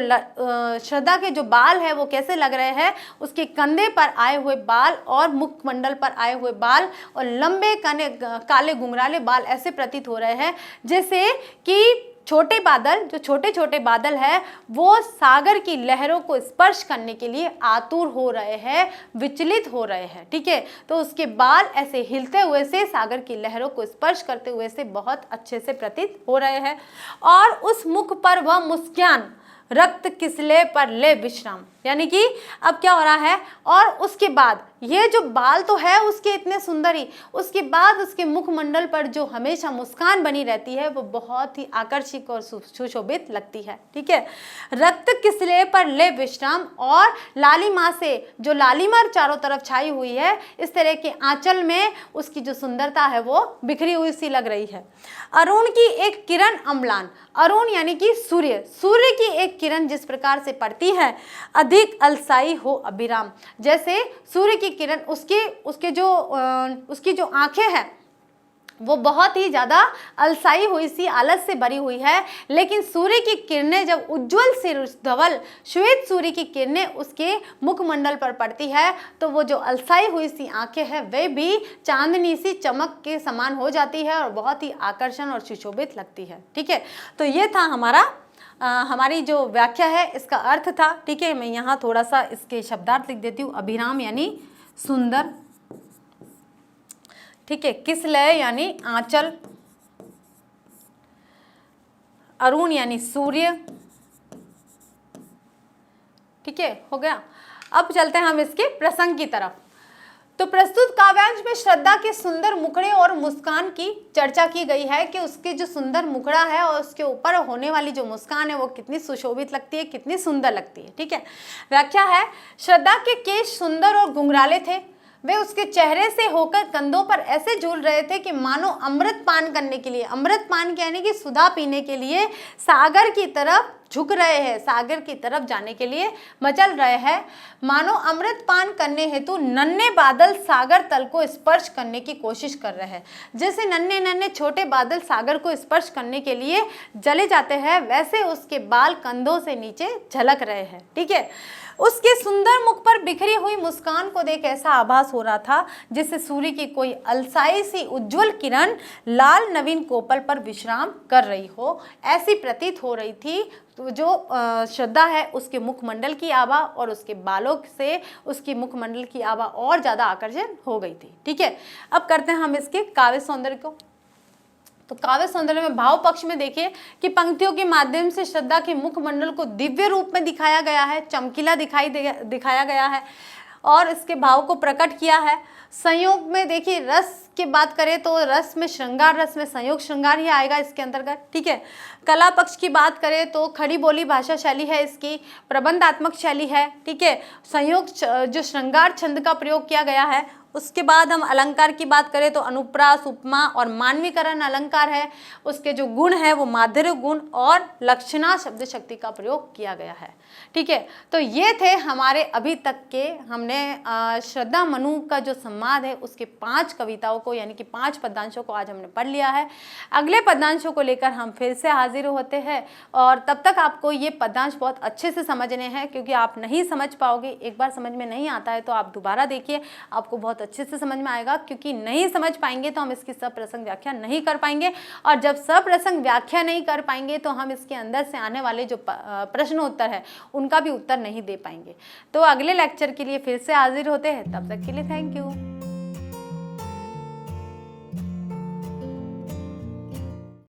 श्रद्धा के जो बाल है वो कैसे लग रहे हैं, उसके कंधे पर आए हुए बाल और मुखमंडल पर आए हुए बाल और लंबे काले घुंघराले बाल ऐसे प्रतीत हो रहे हैं जैसे कि छोटे बादल, जो छोटे छोटे बादल है वो सागर की लहरों को स्पर्श करने के लिए आतुर हो रहे हैं, विचलित हो रहे हैं। ठीक है, तो उसके बाल ऐसे हिलते हुए से, सागर की लहरों को स्पर्श करते हुए से बहुत अच्छे से प्रतीत हो रहे हैं। और उस मुख पर वह मुस्कान रक्त किसले पर ले विश्राम, यानी कि अब क्या हो रहा है, और उसके बाद ये जो बाल तो है उसके इतने सुंदर ही, उसके बाद उसके मुखमंडल पर जो हमेशा मुस्कान बनी रहती है वो बहुत ही आकर्षक और सुशोभित लगती है। ठीक है, रक्त किसले पर ले विश्राम, और लालिमा से, जो लालिमा चारों तरफ छाई हुई है, इस तरह के आंचल में उसकी जो सुंदरता है वो बिखरी हुई सी लग रही है। अरुण की एक किरण अम्लान, अरुण यानी कि सूर्य, सूर्य की एक किरण जिस प्रकार से पड़ती है, अधिक अधिक अलसाई हो अभिराम। जैसे सूर्य की किरण उसकी जो आंखें हैं वो बहुत ही ज़्यादा अलसाई हुई सी, आलस से भरी हुई है, लेकिन सूर्य की किरणें जब उज्जवल से धवल श्वेत सूर्य की किरणें उसके मुखमंडल पर पड़ती है तो वो जो अलसाई हुई सी आंखें हैं वे भी चांदनी सी चमक के समान हो जाती है और बहुत ही आकर्षण और सुशोभित लगती है। ठीक है, तो ये था हमारी जो व्याख्या है, इसका अर्थ था। ठीक है, मैं यहाँ थोड़ा सा इसके शब्दार्थ लिख देती हूँ। अभिराम यानी सुंदर, ठीक है, किसलय यानी आंचल, अरुण यानी सूर्य। ठीक है, हो गया। अब चलते हैं हम इसके प्रसंग की तरफ। तो प्रस्तुत काव्यांश में श्रद्धा के सुंदर मुखड़े और मुस्कान की चर्चा की गई है कि उसके जो सुंदर मुखड़ा है और उसके ऊपर होने वाली जो मुस्कान है वो कितनी सुशोभित लगती है, कितनी सुंदर लगती है। ठीक है, व्याख्या है, श्रद्धा के केश सुंदर और घुंघराले थे। वे उसके चेहरे से होकर कंधों पर ऐसे झूल रहे थे कि मानो अमृत पान करने के लिए, अमृत पान यानी कि सुधा पीने के लिए सागर की तरफ झुक रहे हैं, सागर की तरफ जाने के लिए मचल रहे हैं। मानो अमृत पान करने हेतु नन्हे बादल सागर तल को स्पर्श करने की कोशिश कर रहे हैं। जैसे नन्हे नन्हे छोटे बादल सागर को स्पर्श करने के लिए जले जाते हैं, वैसे उसके बाल कंधों से नीचे झलक रहे हैं। ठीक है, उसके सुंदर मुख पर बिखरी हुई मुस्कान को देख ऐसा आभास हो रहा था जैसे सूर्य की कोई अलसाई सी उज्जवल किरण लाल नवीन कोपल पर विश्राम कर रही हो, ऐसी प्रतीत हो रही थी। तो जो श्रद्धा है उसके मुखमंडल की आभा और उसके बालों से उसकी मुखमंडल की आभा और ज़्यादा आकर्षण हो गई थी। ठीक है, अब करते हैं हम इसके काव्य सौंदर्य को। तो काव्य सौंदर्य में भाव पक्ष में देखिए कि पंक्तियों के माध्यम से श्रद्धा के मुखमंडल को दिव्य रूप में दिखाया गया है, चमकीला दिखाया गया है और इसके भाव को प्रकट किया है। संयोग में देखिए, रस की बात करें तो रस में श्रृंगार, रस में संयोग श्रृंगार ही आएगा इसके अंतर्गत। ठीक है, कला पक्ष की बात करें तो खड़ी बोली भाषा शैली है इसकी, प्रबंधात्मक शैली है। ठीक है, संयोग जो श्रृंगार छंद का प्रयोग किया गया है। उसके बाद हम अलंकार की बात करें तो अनुप्रास, उपमा और मानवीकरण अलंकार है। उसके जो गुण है वो माधुर्य गुण और लक्षणा शब्द शक्ति का प्रयोग किया गया है। ठीक है, तो ये थे हमारे अभी तक के, हमने श्रद्धा मनु का जो संवाद है उसके 5 कविताओं को यानी कि 5 पद्यांशों को आज हमने पढ़ लिया है। अगले पद्यांशों को लेकर हम फिर से हाजिर होते हैं और तब तक आपको ये पद्यांश बहुत अच्छे से समझने हैं, क्योंकि आप नहीं समझ पाओगे, एक बार समझ में नहीं आता है तो आप दोबारा देखिए, आपको बहुत अच्छे से समझ में आएगा। क्योंकि नहीं समझ पाएंगे तो हम इसकी सप्रसंग व्याख्या नहीं कर पाएंगे, और जब सप्रसंग व्याख्या नहीं कर पाएंगे तो हम इसके अंदर से आने वाले जो प्रश्न उत्तर है उनका भी उत्तर नहीं दे पाएंगे। तो अगले लेक्चर के लिए फिर से हाजिर होते हैं, तब तक के लिए थैंक यू।